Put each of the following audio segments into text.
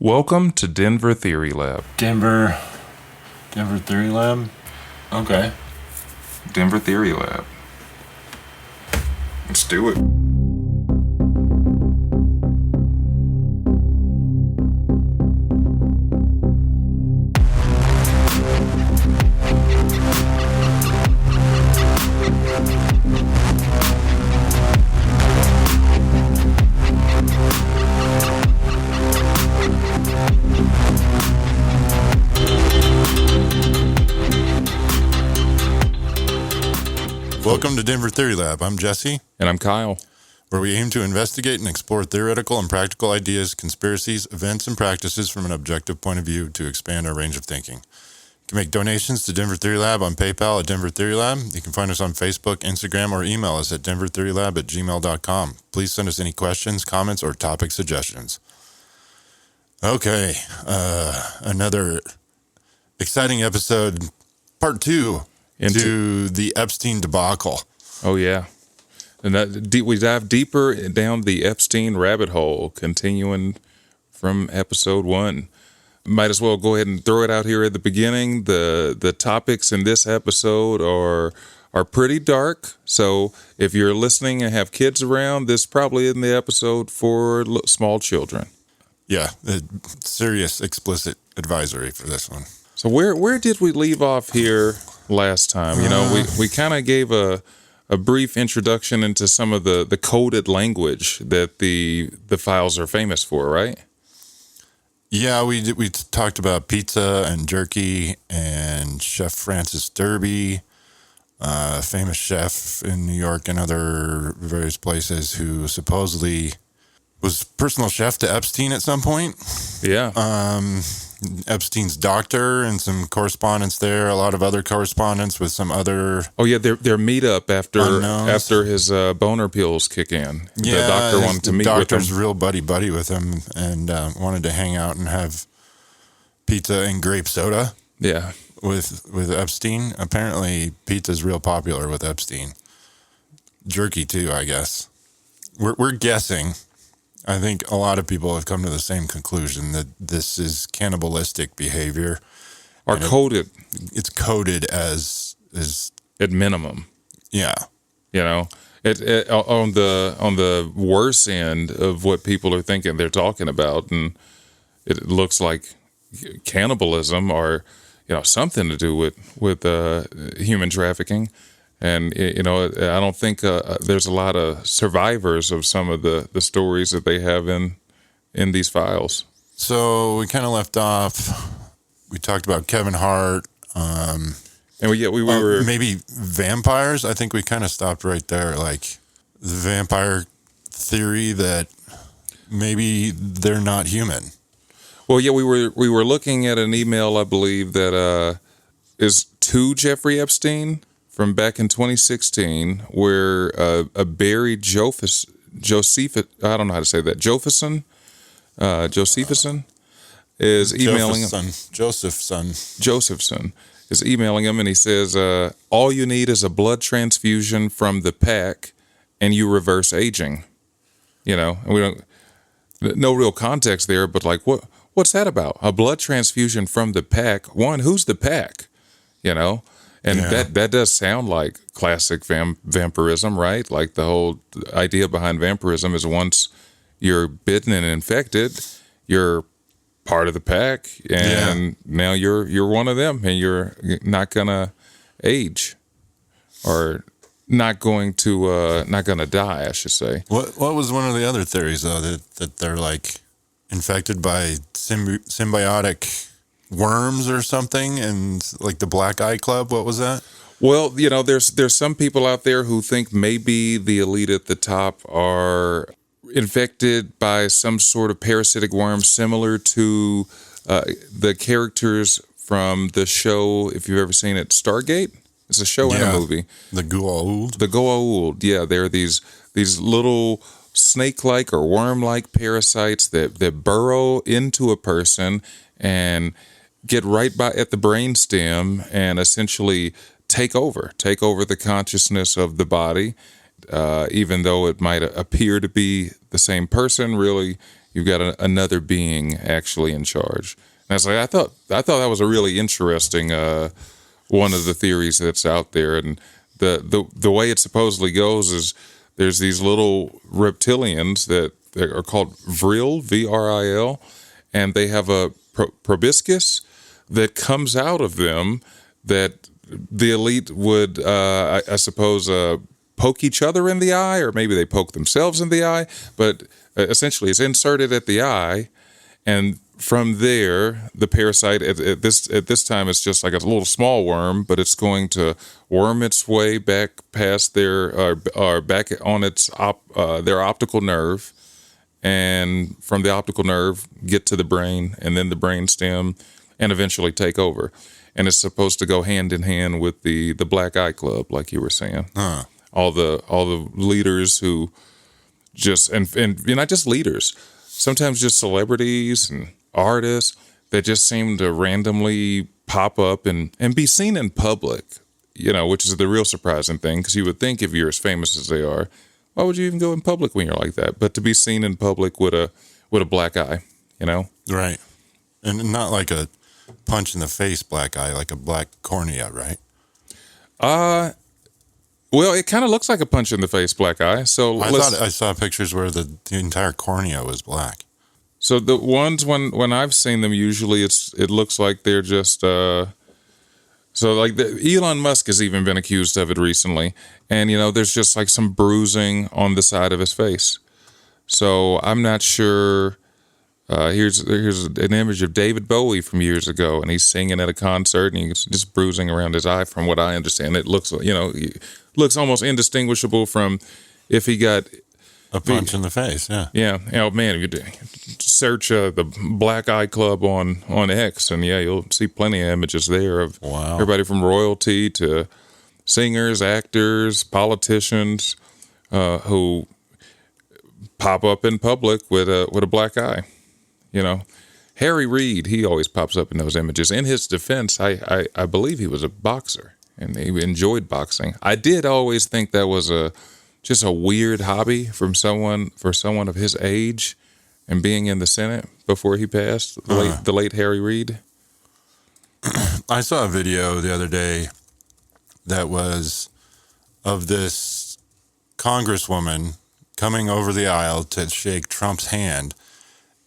Welcome to Denver Theory Lab. Denver Theory Lab? Okay. Denver Theory Lab. Let's do it. Welcome to Denver Theory Lab. I'm Jesse. And I'm Kyle. Where we aim to investigate and explore theoretical and practical ideas, conspiracies, events, and practices from an objective point of view to expand our range of thinking. You can make donations to Denver Theory Lab on PayPal at Denver Theory Lab. You can find us on Facebook, Instagram, or email us at denvertheorylab@gmail.com. Please send us any questions, comments, or topic suggestions. Okay, another exciting episode, part 2. Into the Epstein debacle. Oh, yeah. And we dive deeper down the Epstein rabbit hole, continuing from episode 1. Might as well go ahead and throw it out here at the beginning. The topics in this episode are pretty dark. So if you're listening and have kids around, this probably isn't the episode for small children. Yeah, serious explicit advisory for this one. So where did we leave off here last time? You know, we kind of gave a brief introduction into some of the coded language that the files are famous for, right? Yeah, we talked about pizza and jerky and Chef Francis Derby, famous chef in New York and other various places who supposedly was personal chef to Epstein at some point. Yeah. Epstein's doctor and some correspondence there, a lot of other correspondence with some other... Oh, yeah, their meetup unknowns. after his boner pills kick in. Yeah, the doctor wanted to meet with him. The doctor's real buddy with him and wanted to hang out and have pizza and grape soda. Yeah. With Epstein. Apparently, pizza's real popular with Epstein. Jerky, too, I guess. We're guessing... I think a lot of people have come to the same conclusion that this is cannibalistic behavior. Or coded. It's coded as at minimum. Yeah. You know, it on the worse end of what people are thinking they're talking about, and it looks like cannibalism or, you know, something to do with human trafficking. And, you know, I don't think there's a lot of survivors of some of the stories that they have in these files. So we kind of left off. We talked about Kevin Hart. And we were... Maybe vampires. I think we kind of stopped right there. Like the vampire theory that maybe they're not human. Well, yeah, we were looking at an email, I believe, that is to Jeffrey Epstein from back in 2016, where a Barry Josephson, I don't know how to say that, Josephson is emailing him. Josephson is emailing him, and he says, all you need is a blood transfusion from the pack, and you reverse aging. You know, and we don't, no real context there, but like, what's that about? A blood transfusion from the pack? One, who's the pack? You know? And yeah. that does sound like classic vampirism, right? Like the whole idea behind vampirism is once you're bitten and infected, you're part of the pack, and now you're one of them, and you're not gonna age, or not going to die, I should say. What was one of the other theories though that they're like infected by symbiotic worms or something, and like the Black Eye Club? What was that? Well, you know, there's some people out there who think maybe the elite at the top are infected by some sort of parasitic worm similar to the characters from the show, if you've ever seen it, Stargate. It's a show and a movie. The Goa'uld. The Goa'uld, yeah. They're these little snake-like or worm-like parasites that burrow into a person and get right at the brainstem and essentially take over the consciousness of the body, even though it might appear to be the same person. Really, you've got another being actually in charge. And I was like, I thought that was a really interesting one of the theories that's out there. And the way it supposedly goes is there's these little reptilians that are called vril, VRIL, and they have a proboscis that comes out of them that the elite would, I suppose, poke each other in the eye, or maybe they poke themselves in the eye. But essentially, it's inserted at the eye, and from there, the parasite at this time it's just like a little small worm, but it's going to worm its way back past or back on its their optical nerve, and from the optical nerve get to the brain, and then the brain stem, and eventually take over. And it's supposed to go hand in hand with the Black Eye Club, like you were saying. All the leaders who and not just leaders, sometimes just celebrities and artists that just seem to randomly pop up and be seen in public, which is the real surprising thing, because you would think if you're as famous as they are, why would you even go in public when you're like that? But to be seen in public with a black eye, Right. And not like a punch in the face black eye, like a black cornea, right? Well, it kind of looks like a punch in the face black eye. So I thought I saw pictures where the entire cornea was black. So the ones when I've seen them, usually it looks like they're just so like Elon Musk has even been accused of it recently, and there's just like some bruising on the side of his face. So I'm not sure. Here's an image of David Bowie from years ago, and he's singing at a concert, and he's just bruising around his eye. From what I understand, it looks looks almost indistinguishable from if he got a punch in the face. Yeah. Yeah. Oh man, you search the Black Eye Club on X, and you'll see plenty of images there of everybody from royalty to singers, actors, politicians who pop up in public with a black eye. Harry Reid, he always pops up in those images. In his defense, I believe he was a boxer and he enjoyed boxing. I did always think that was just a weird hobby for someone of his age and being in the Senate before he passed, the late Harry Reid. I saw a video the other day that was of this congresswoman coming over the aisle to shake Trump's hand.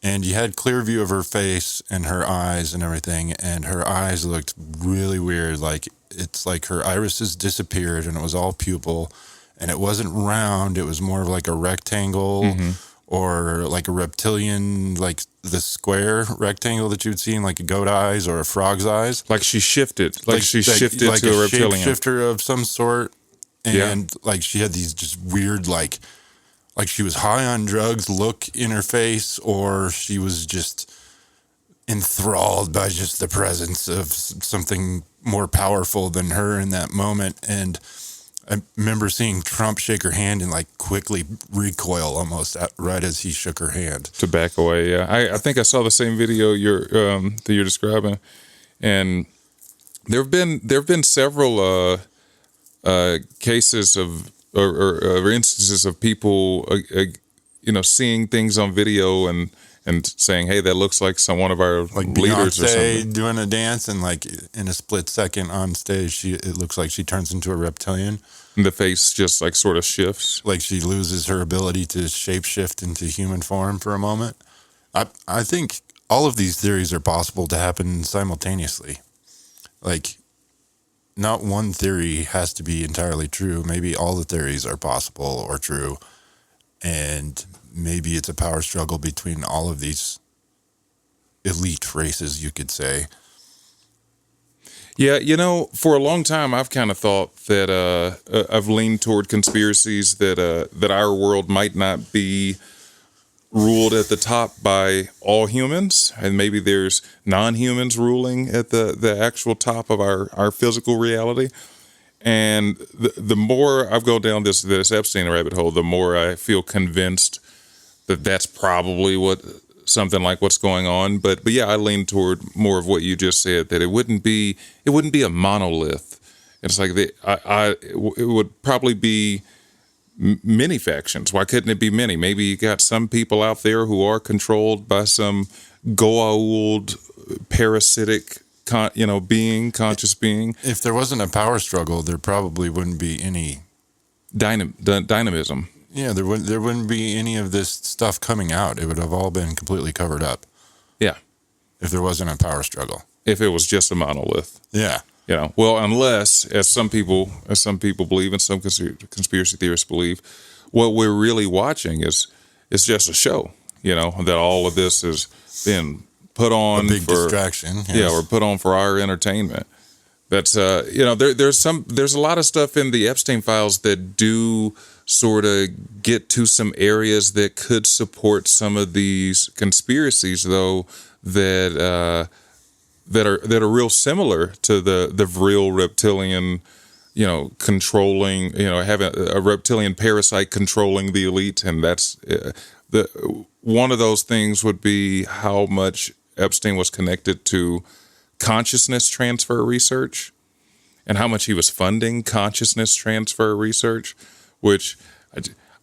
And you had clear view of her face and her eyes and everything, and her eyes looked really weird. Like it's like her irises disappeared, and it was all pupil, and it wasn't round. It was more of like a rectangle or like a reptilian, like the square rectangle that you'd see in like a goat eyes or a frog's eyes. Like she shifted, like she shifted like to a reptilian shifter of some sort, and like she had these just weird like she was high on drugs look in her face, or she was just enthralled by just the presence of something more powerful than her in that moment. And I remember seeing Trump shake her hand and like quickly recoil almost right as he shook her hand to back away. Yeah, I think I saw the same video that you're describing, and there have been several cases of. Or instances of people, seeing things on video and saying, "Hey, that looks like one of our like leaders or something." Doing a dance, and like in a split second on stage, it looks like she turns into a reptilian. And the face just like sort of shifts, like she loses her ability to shapeshift into human form for a moment. I think all of these theories are possible to happen simultaneously. Like, not one theory has to be entirely true. Maybe all the theories are possible or true. And maybe it's a power struggle between all of these elite races, you could say. Yeah, for a long time, I've kind of thought that I've leaned toward conspiracies that our world might not be ruled at the top by all humans, and maybe there's non-humans ruling at the actual top of our physical reality. And the more I've gone down this Epstein rabbit hole, the more I feel convinced that that's probably something like what's going on. But yeah, I lean toward more of what you just said, that it wouldn't be a monolith. It's like it would probably be many factions? Why couldn't it be many? Maybe you got some people out there who are controlled by some Goa'uld parasitic, conscious being. If there wasn't a power struggle, there probably wouldn't be any Dynamism. Yeah, there wouldn't be any of this stuff coming out. It would have all been completely covered up. Yeah. If there wasn't a power struggle. If it was just a monolith. Yeah. Well, unless, as some people believe, and some conspiracy theorists believe, what we're really watching is just a show. That all of this has been put on a big for distraction. Yes. Yeah, or put on for our entertainment. That's there's a lot of stuff in the Epstein files that do sort of get to some areas that could support some of these conspiracies, though, that are real similar to the real reptilian, controlling, having a reptilian parasite controlling the elite, and that's one of those things would be how much Epstein was connected to consciousness transfer research, and how much he was funding consciousness transfer research, which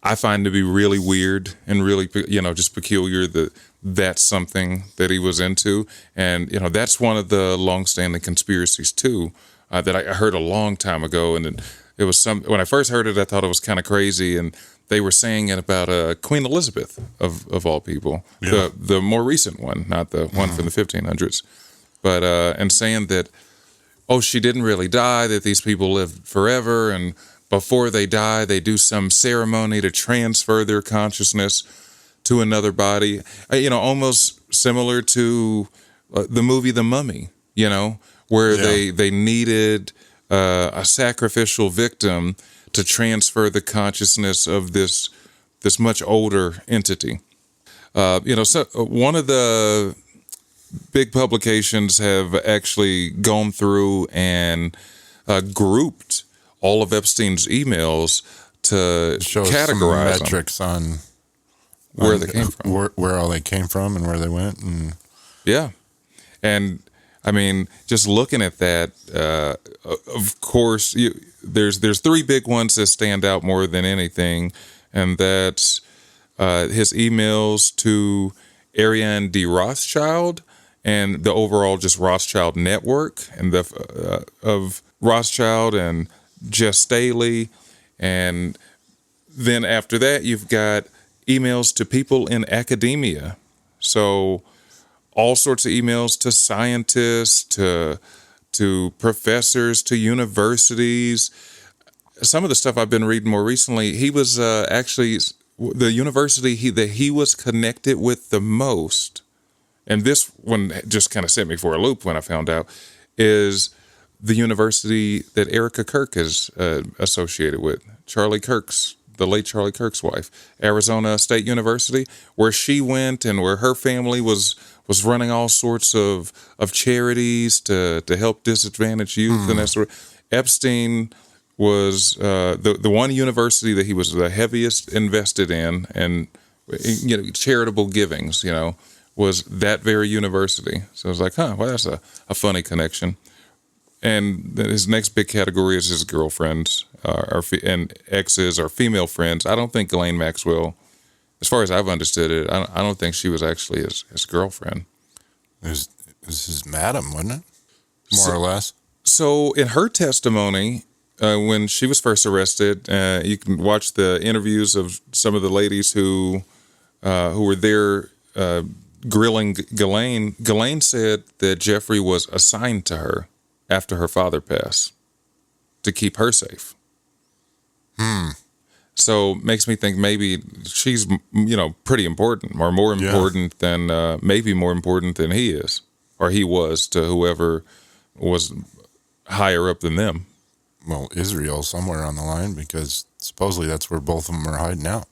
I find to be really weird and really, just peculiar that that's something that he was into. And, that's one of the longstanding conspiracies too, that I heard a long time ago. And it was when I first heard it, I thought it was kind of crazy. And they were saying it about Queen Elizabeth of all people, the more recent one, not the one from the 1500s, but, and saying that, she didn't really die, that these people lived forever, and before they die, they do some ceremony to transfer their consciousness to another body. Almost similar to the movie The Mummy, where they needed a sacrificial victim to transfer the consciousness of this much older entity. So one of the big publications have actually gone through and grouped all of Epstein's emails to categorize some metrics on where they came from, where all they came from, and where they went, and and I mean, just looking at that, of course, there's three big ones that stand out more than anything, and that's his emails to Ariane de Rothschild and the overall just Rothschild network, and of Rothschild and Jess Staley. And then after that, you've got emails to people in academia. So all sorts of emails to scientists, to professors, to universities. Some of the stuff I've been reading more recently, he was actually the university that he was connected with the most, and this one just kind of set me for a loop when I found out, is the university that Erica Kirk is associated with, the late Charlie Kirk's wife, Arizona State University, where she went and where her family was running all sorts of charities to help disadvantaged youth and that sort of. Epstein was the one university that he was the heaviest invested in, and charitable givings, was that very university. So I was like, well, that's a funny connection. And his next big category is his girlfriends and exes or female friends. I don't think Ghislaine Maxwell, as far as I've understood it, I don't think she was actually his girlfriend. It was his madam, wasn't it? More or less. So in her testimony, when she was first arrested, you can watch the interviews of some of the ladies who were there grilling Ghislaine. Ghislaine said that Jeffrey was assigned to her after her father passed to keep her safe. So makes me think maybe she's, pretty important, or more important than, maybe more important than he is, or he was to whoever was higher up than them. Well, Israel somewhere on the line, because supposedly that's where both of them are hiding out.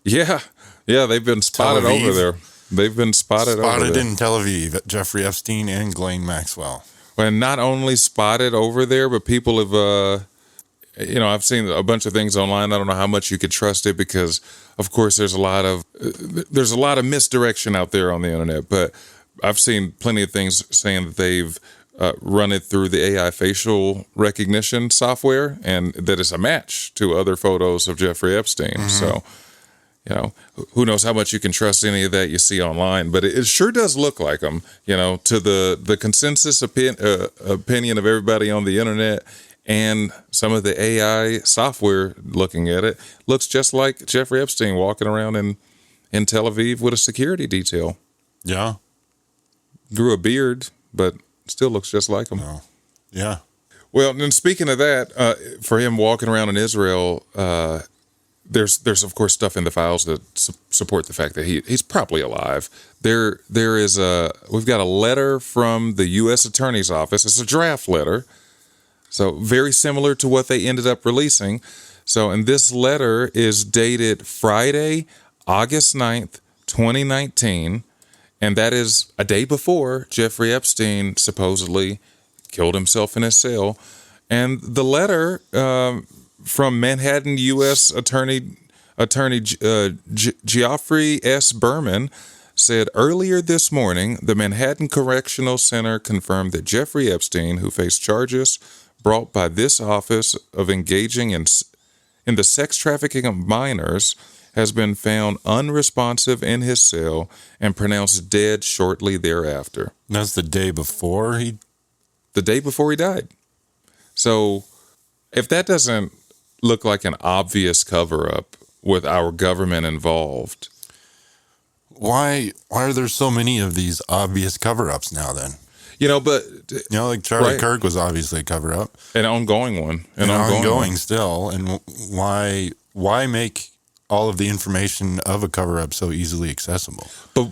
Yeah, they've been spotted over there. They've been spotted over there. In Tel Aviv, Jeffrey Epstein and Ghislaine Maxwell. And not only spotted over there, but people have, I've seen a bunch of things online. I don't know how much you could trust it, because, of course, there's a lot of misdirection out there on the internet. But I've seen plenty of things saying that they've run it through the AI facial recognition software, and that is a match to other photos of Jeffrey Epstein. So, who knows how much you can trust any of that you see online, but it sure does look like him, to the consensus opinion of everybody on the internet and some of the AI software looking at it, looks just like Jeffrey Epstein walking around in Tel Aviv with a security detail. Yeah. Grew a beard, but still looks just like him. No. Yeah. Well, and speaking of that, for him walking around in Israel, there's of course stuff in the files that support the fact that he's probably alive. We've got a letter from the U.S. Attorney's Office. It's a draft letter, so very similar to what they ended up releasing. So, and this letter is dated Friday, August 9th, 2019, and that is a day before Jeffrey Epstein supposedly killed himself in his cell. And the letter from Manhattan U.S. Attorney Geoffrey S. Berman said, earlier this morning, the Manhattan Correctional Center confirmed that Jeffrey Epstein, who faced charges brought by this office of engaging in the sex trafficking of minors, has been found unresponsive in his cell and pronounced dead shortly thereafter. That's the day before he died. So if that doesn't look like an obvious cover-up with our government involved. Why are there so many of these obvious cover-ups now then? Like Charlie Kirk was obviously a cover-up. An ongoing one. An ongoing still. And why make all of the information of a cover-up so easily accessible? But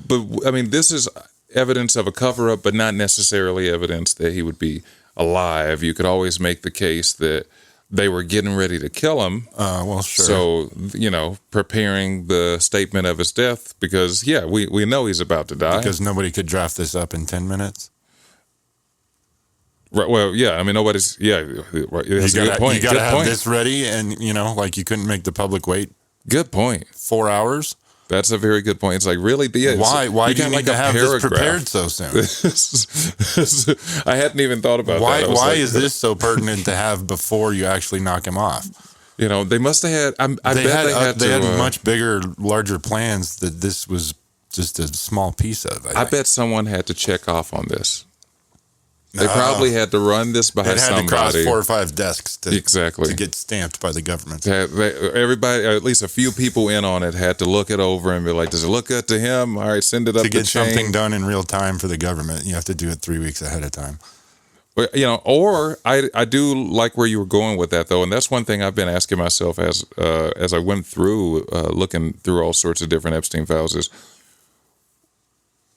I mean, this is evidence of a cover-up, but not necessarily evidence that he would be alive. You could always make the case that they were getting ready to kill him. Well, sure. So, preparing the statement of his death because, we know he's about to die. Because nobody could draft this up in 10 minutes? Right. Well, yeah. I mean, nobody's. Yeah. That's a good point. You got to have this ready, and you couldn't make the public wait. Good point. 4 hours. That's a very good point. It's like, really? Why do you need to have this prepared so soon? I hadn't even thought about that. Why is this so pertinent to have before you actually knock him off? They must have had. They had much bigger, larger plans that this was just a small piece of. I bet someone had to check off on this. They probably had to run this by somebody. It had to cross 4 or 5 desks to exactly get stamped by the government. Everybody, or at least a few people in on it, had to look it over and be like, "Does it look good to him? All right, send it up the chain." To get something done in real time for the government, you have to do it 3 weeks ahead of time. Or I do like where you were going with that though, and that's one thing I've been asking myself as I went through looking through all sorts of different Epstein files.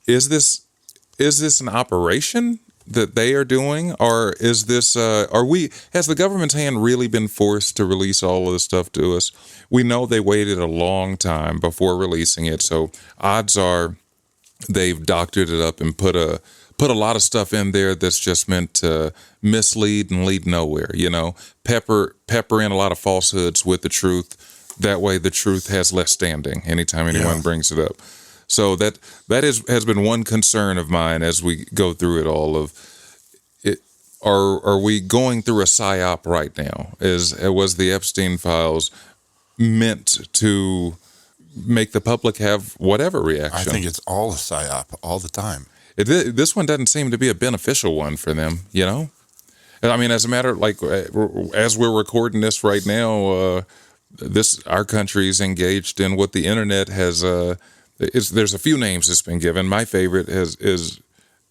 Is this an operation that they are doing, or is this has the government's hand really been forced to release all of this stuff to us? We know they waited a long time before releasing it, so odds are they've doctored it up and put a lot of stuff in there that's just meant to mislead and lead nowhere. Pepper in a lot of falsehoods with the truth. That way the truth has less standing anytime anyone brings it up. So that has been one concern of mine as we go through it all. Are we going through a psyop right now? Was the Epstein files meant to make the public have whatever reaction? I think it's all a psyop all the time. This one doesn't seem to be a beneficial one for them. I mean, as a matter as we're recording this right now, our country's engaged in what the internet has. There's a few names that's been given. My favorite is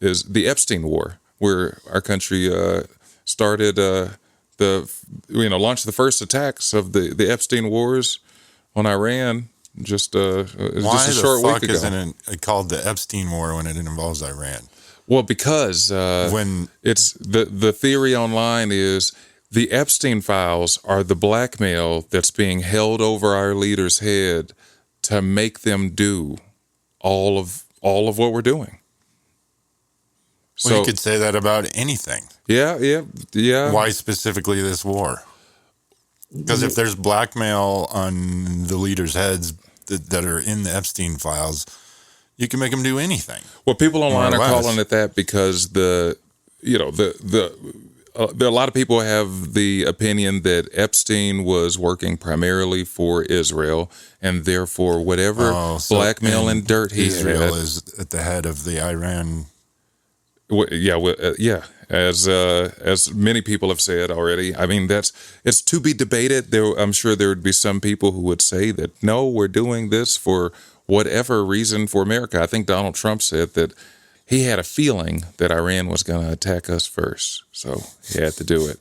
the Epstein War, where our country started launched the first attacks of the Epstein Wars on Iran just a short week ago. Isn't it called the Epstein War when it involves Iran? Well, because when it's the theory online is the Epstein files are the blackmail that's being held over our leaders' head to make them do all of what we're doing. Well, you could say that about anything. Yeah. Why specifically this war? Because if there's blackmail on the leaders' heads that are in the Epstein files, you can make them do anything. Well, people online are calling it that because there are a lot of people have the opinion that Epstein was working primarily for Israel, and therefore whatever blackmail and dirt he Israel had, is at the head of the Iran. yeah. As many people have said already, I mean it's to be debated. I'm sure there would be some people who would say that no, we're doing this for whatever reason for America. I think Donald Trump said that he had a feeling that Iran was going to attack us first, so he had to do it.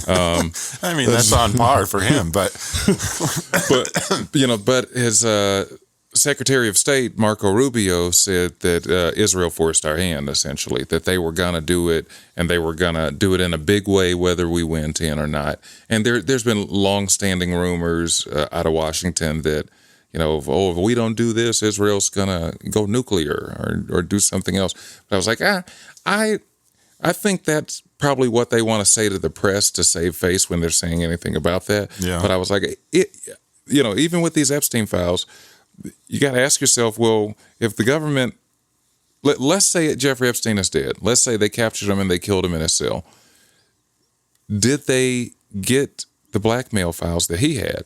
I mean, that's on par for him, but but his Secretary of State Marco Rubio said that Israel forced our hand, essentially, that they were going to do it, and they were going to do it in a big way, whether we went in or not. And there's been long-standing rumors out of Washington that, if we don't do this, Israel's going to go nuclear or do something else. But I was like, I think that's probably what they want to say to the press to save face when they're saying anything about that. Yeah. But I was like, even with these Epstein files, you got to ask yourself, well, if the government, let's say Jeffrey Epstein is dead. Let's say they captured him and they killed him in his cell. Did they get the blackmail files that he had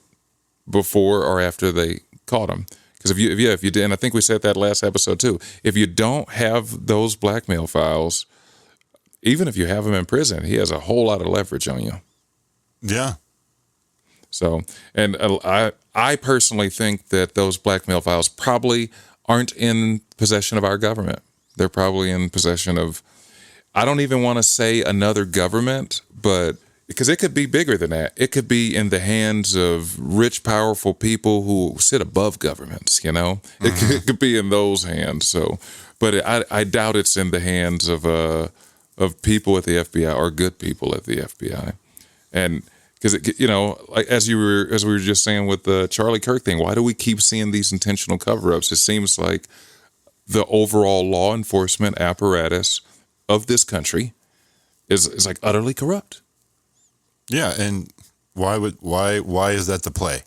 before or after they caught him? Because if you did, and I think we said that last episode too, if you don't have those blackmail files, even if you have him in prison, he has a whole lot of leverage on you. yeah. So, and I personally think that those blackmail files probably aren't in possession of our government. They're probably in possession of, I don't even want to say another government, but because it could be bigger than that. It could be in the hands of rich, powerful people who sit above governments, It could be in those hands. So, but I doubt it's in the hands of people at the FBI or good people at the FBI. And because like as we were just saying with the Charlie Kirk thing, why do we keep seeing these intentional cover-ups? It seems like the overall law enforcement apparatus of this country is like utterly corrupt. Yeah, and why is that the play?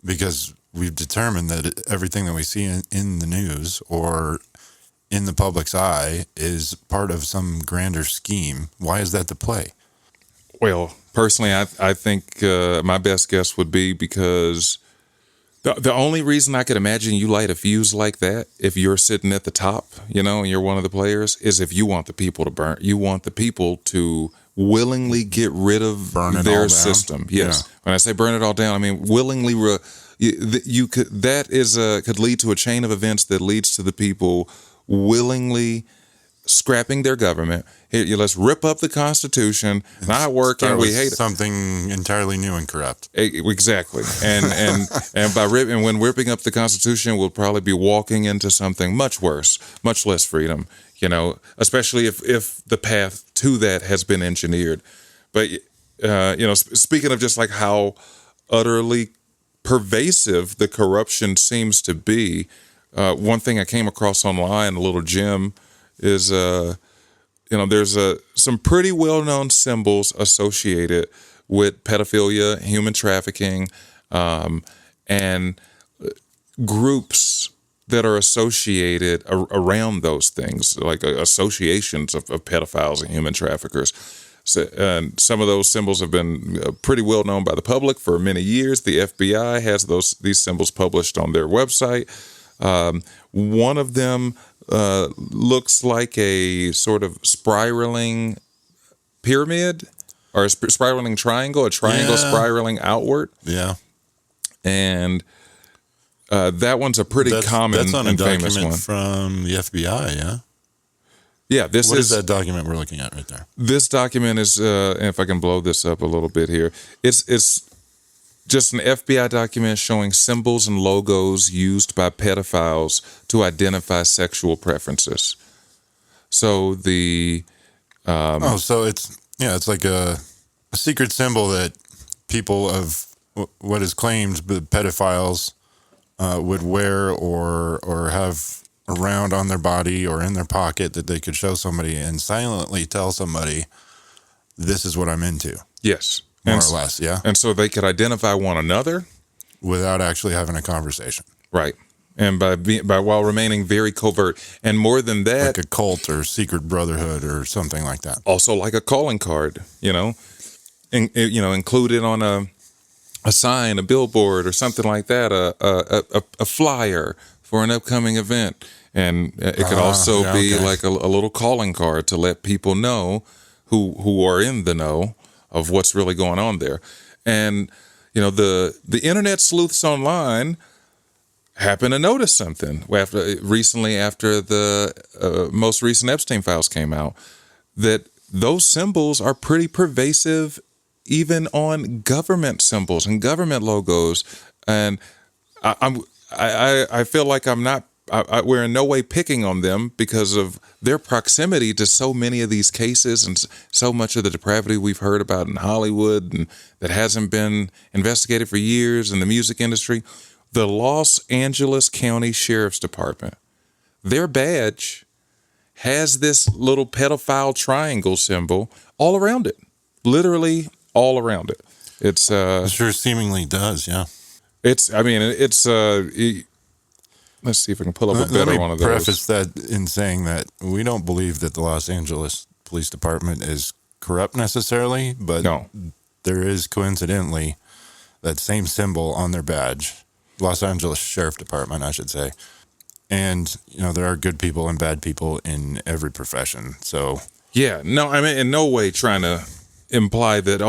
Because we've determined that everything that we see in the news or in the public's eye is part of some grander scheme. Why is that the play? Well, personally, I think my best guess would be because the only reason I could imagine you light a fuse like that, if you're sitting at the top, and you're one of the players, is if you want the people to burn. You want the people to willingly get rid of their system. Yes. Yeah. When I say burn it all down, I mean willingly. You could could lead to a chain of events that leads to the people willingly scrapping their government. Here, let's rip up the Constitution. Not working. We hate something entirely new and corrupt. Exactly. And when ripping up the Constitution, we'll probably be walking into something much worse, much less freedom. Especially if the path to that has been engineered. But speaking of just like how utterly pervasive the corruption seems to be, one thing I came across online, a little gem, is there's some pretty well-known symbols associated with pedophilia, human trafficking, and groups that are associated around those things, like associations of pedophiles and human traffickers. So, and some of those symbols have been pretty well known by the public for many years. The FBI has these symbols published on their website. One of them looks like a sort of spiraling pyramid or a spiraling triangle, a triangle spiraling outward. Yeah. And that one's a pretty common and famous one. From the FBI, yeah? Yeah, what is that document we're looking at right there? This document is, if I can blow this up a little bit here, it's just an FBI document showing symbols and logos used by pedophiles to identify sexual preferences. So so it's like a secret symbol that people of what is claimed pedophiles would wear or have around on their body or in their pocket that they could show somebody and silently tell somebody, this is what I'm into. Yes. More or less, yeah. And so they could identify one another without actually having a conversation. Right. and by while remaining very covert. And more than that, Like a cult or secret brotherhood or something like that. also like a calling card, included on a sign, a billboard, or something like that, a flyer for an upcoming event. And it could also yeah, be okay. like a little calling card to let people know who are in the know of what's really going on there. And the internet sleuths online happen to notice something after the most recent Epstein files came out, that those symbols are pretty pervasive even on government symbols and government logos. And I feel like we're in no way picking on them because of their proximity to so many of these cases and so much of the depravity we've heard about in Hollywood and that hasn't been investigated for years in the music industry. The Los Angeles County Sheriff's Department, their badge has this little pedophile triangle symbol all around it, literally all around it. It's It sure seemingly does, yeah. let's see if I can pull up a Let better me one of those. preface that in saying that we don't believe that the Los Angeles Police Department is corrupt necessarily, but No. there is coincidentally that same symbol on their badge, Los Angeles Sheriff Department, I should say. And, there are good people and bad people in every profession. So, Yeah, no, I mean, in no way trying to imply that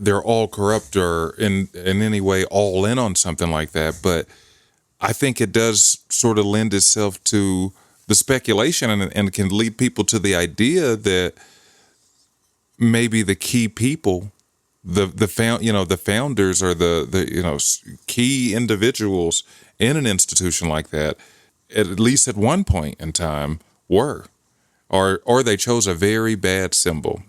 they're all corrupt or in any way all in on something like that, but I think it does sort of lend itself to the speculation and can lead people to the idea that maybe the key people, the founders or the key individuals in an institution like that, at least at one point in time, were, or they chose a very bad symbol,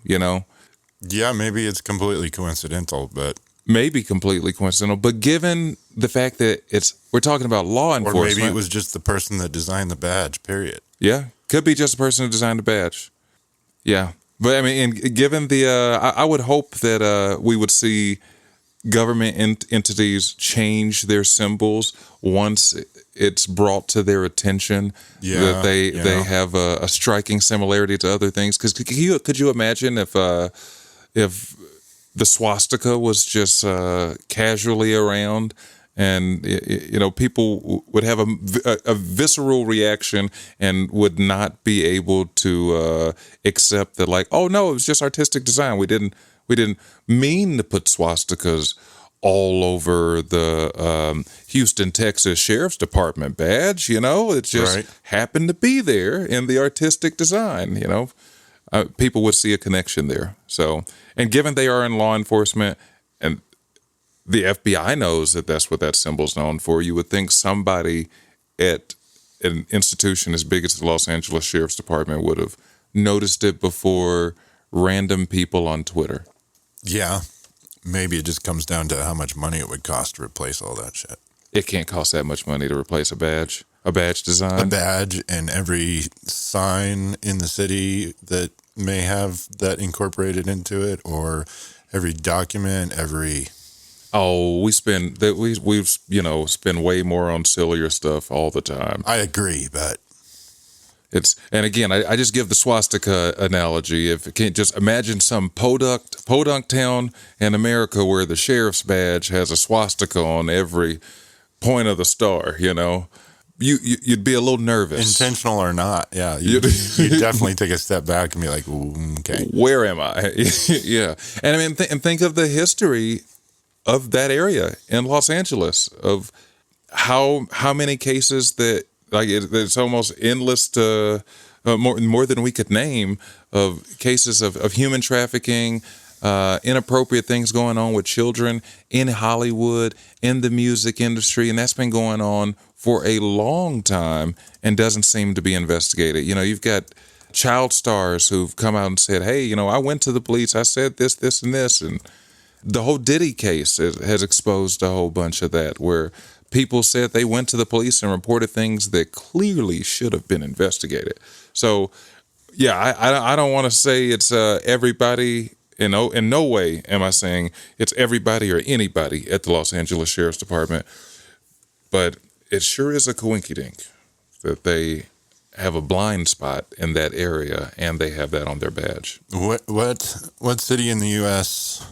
yeah, maybe it's completely coincidental, but maybe completely coincidental. But given the fact that we're talking about law or enforcement, maybe it was just the person that designed the badge, period. yeah, could be just a person who designed the badge. Yeah, but I mean, given the, I would hope that we would see government entities change their symbols once it's brought to their attention that they have a striking similarity to other things. Because could you imagine if the swastika was just casually around, and people would have a visceral reaction and would not be able to accept that, like, oh no, it was just artistic design. We didn't mean to put swastikas all over the Houston, Texas Sheriff's Department badge. It just Right. happened to be there in the artistic design. People would see a connection there. So, and given they are in law enforcement and the FBI knows that that's what that symbol's known for, you would think somebody at an institution as big as the Los Angeles Sheriff's Department would have noticed it before random people on Twitter. Yeah. Maybe it just comes down to how much money it would cost to replace all that shit. It can't cost that much money to replace a badge design. A badge and every sign in the city that may have that incorporated into it, or every document, every... Oh, we spend spend way more on sillier stuff all the time. I agree, but And again, I just give the swastika analogy. If you can't just imagine some podunk town in America where the sheriff's badge has a swastika on every point of the star, you'd be a little nervous. intentional or not, yeah, you definitely take a step back and be like, ooh, okay. Where am I? Yeah. And I mean, and think of the history of that area in Los Angeles, of how many cases that, like, it's almost endless to more than we could name, of cases of human trafficking, inappropriate things going on with children in Hollywood, in the music industry, and that's been going on for a long time and doesn't seem to be investigated. You've got child stars who've come out and said, hey, I went to the police, I said this, this, and this, and the whole Diddy case has exposed a whole bunch of that, where people said they went to the police and reported things that clearly should have been investigated. So, yeah, I don't want to say it's everybody. In no way am I saying it's everybody or anybody at the Los Angeles Sheriff's Department. But it sure is a coinkydink that they have a blind spot in that area and they have that on their badge. What city in the U.S.,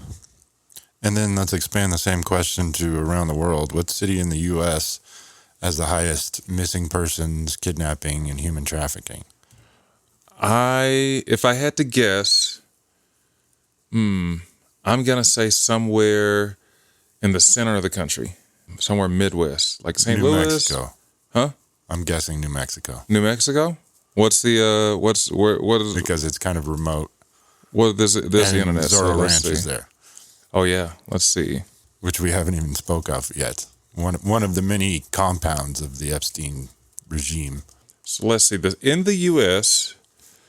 and then let's expand the same question to around the world. What city in the U.S. has the highest missing persons, kidnapping, and human trafficking? If I had to guess, I'm going to say somewhere in the center of the country, somewhere Midwest, like St. New Louis. Mexico. Huh? I'm guessing New Mexico. New Mexico? What is, Because it's kind of remote. there's the internet. Zorro So let's Ranch is see. there, Oh yeah, let's see. which we haven't even spoke of yet. One of the many compounds of the Epstein regime. So let's see. In the U.S.,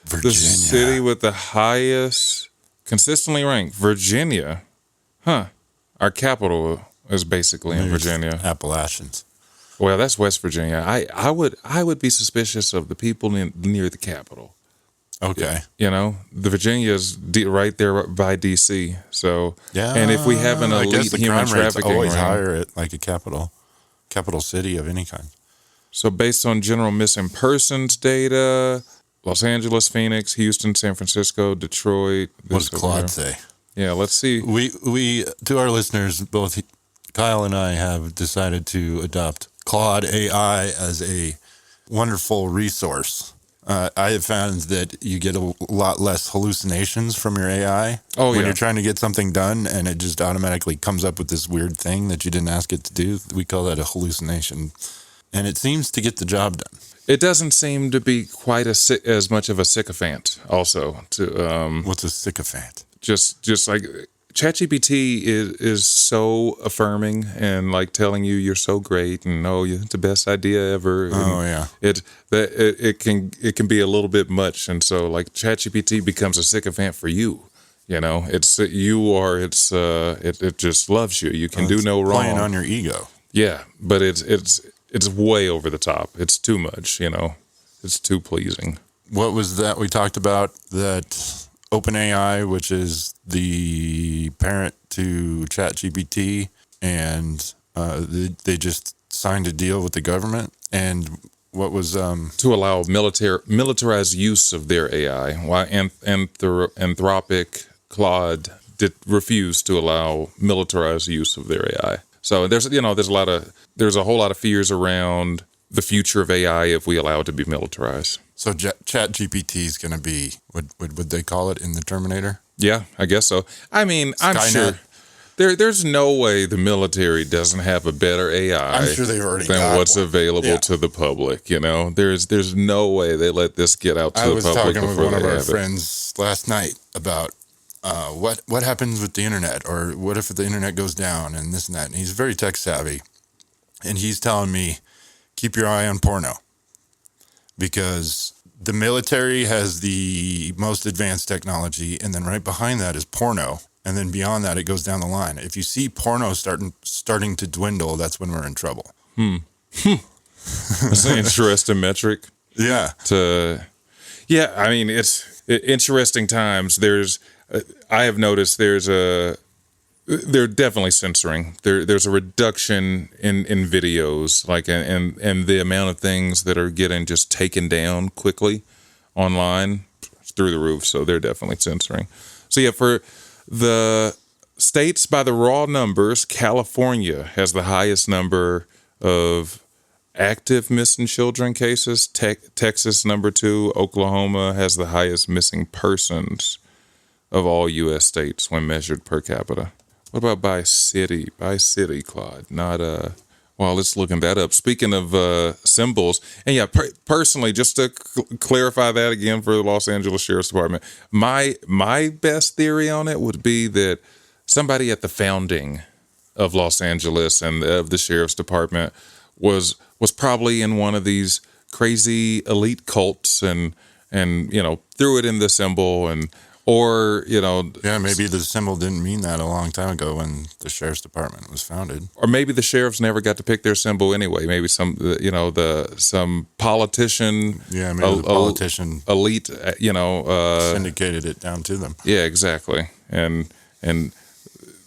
Virginia. the city with the highest, consistently ranked, Virginia. Huh. Our capital is basically in Maybe it's Virginia. Appalachians. Well, that's West Virginia. I would be suspicious of the people near the capital. Okay. You know, the Virginia is right there by D.C. So, Yeah. and if we have an I guess elite the human crime rate's trafficking always ring, higher at like a capital city of any kind. so based on general missing persons data, Los Angeles, Phoenix, Houston, San Francisco, Detroit. What does this over Claude here. say? Yeah, let's see. We to our listeners, both Kyle and I have decided to adopt Claude AI as a wonderful resource. I have found that you get a lot less hallucinations from your AI when you're trying to get something done, and it just automatically comes up with this weird thing that you didn't ask it to do. We call that a hallucination, and it seems to get the job done. It doesn't seem to be quite as much of a sycophant. Also, to What's a sycophant? just like ChatGPT is so affirming and like telling you you're so great and it's the best idea ever. Oh, And yeah. it can be a little bit much, and so like ChatGPT becomes a sycophant for you. You know, it just loves you. You can do no wrong. Playing on your ego. Yeah, but it's way over the top. It's too much. You know, it's too pleasing. What was that we talked about? That OpenAI, which is the parent to ChatGPT, and they just signed a deal with the government. And what was To allow militarized use of their AI, why Anthropic Claude refused to allow militarized use of their AI. So there's a whole lot of fears around the future of AI if we allow it to be militarized. so ChatGPT is going to be what would they call it in the Terminator? Yeah, I guess so. I mean, I'm Skynet. sure there's no way the military doesn't have a better AI I'm sure they've already than got what's one. available Yeah. to the public. You know, there's no way they let this get out to I the was public talking with before one of they our have it. friends last night about what happens with the internet, or what if the internet goes down and this and that. And he's very tech savvy, and he's telling me, keep your eye on porno, because the military has the most advanced technology, and then right behind that is porno, and then beyond that it goes down the line. If you see porno starting to dwindle, that's when we're in trouble. It's an interesting metric. Yeah. I mean, it's interesting times. I have noticed they're definitely censoring. There's a reduction in videos, like and the amount of things that are getting just taken down quickly online through the roof. So they're definitely censoring. So yeah, for the states by the raw numbers, California has the highest number of active missing children cases. Texas number 2. Oklahoma has the highest missing persons of all U.S. states when measured per capita. What about by city? By city, Claude. Not well, let's looking that up. Speaking of symbols, and yeah, personally, just to clarify that again for the Los Angeles Sheriff's Department, my best theory on it would be that somebody at the founding of Los Angeles and of the Sheriff's Department was probably in one of these crazy elite cults and threw it in the symbol Yeah, maybe the symbol didn't mean that a long time ago when the Sheriff's Department was founded. or maybe the sheriffs never got to pick their symbol anyway. Maybe some politician, Yeah, maybe the politician elite, syndicated it down to them. yeah, exactly, and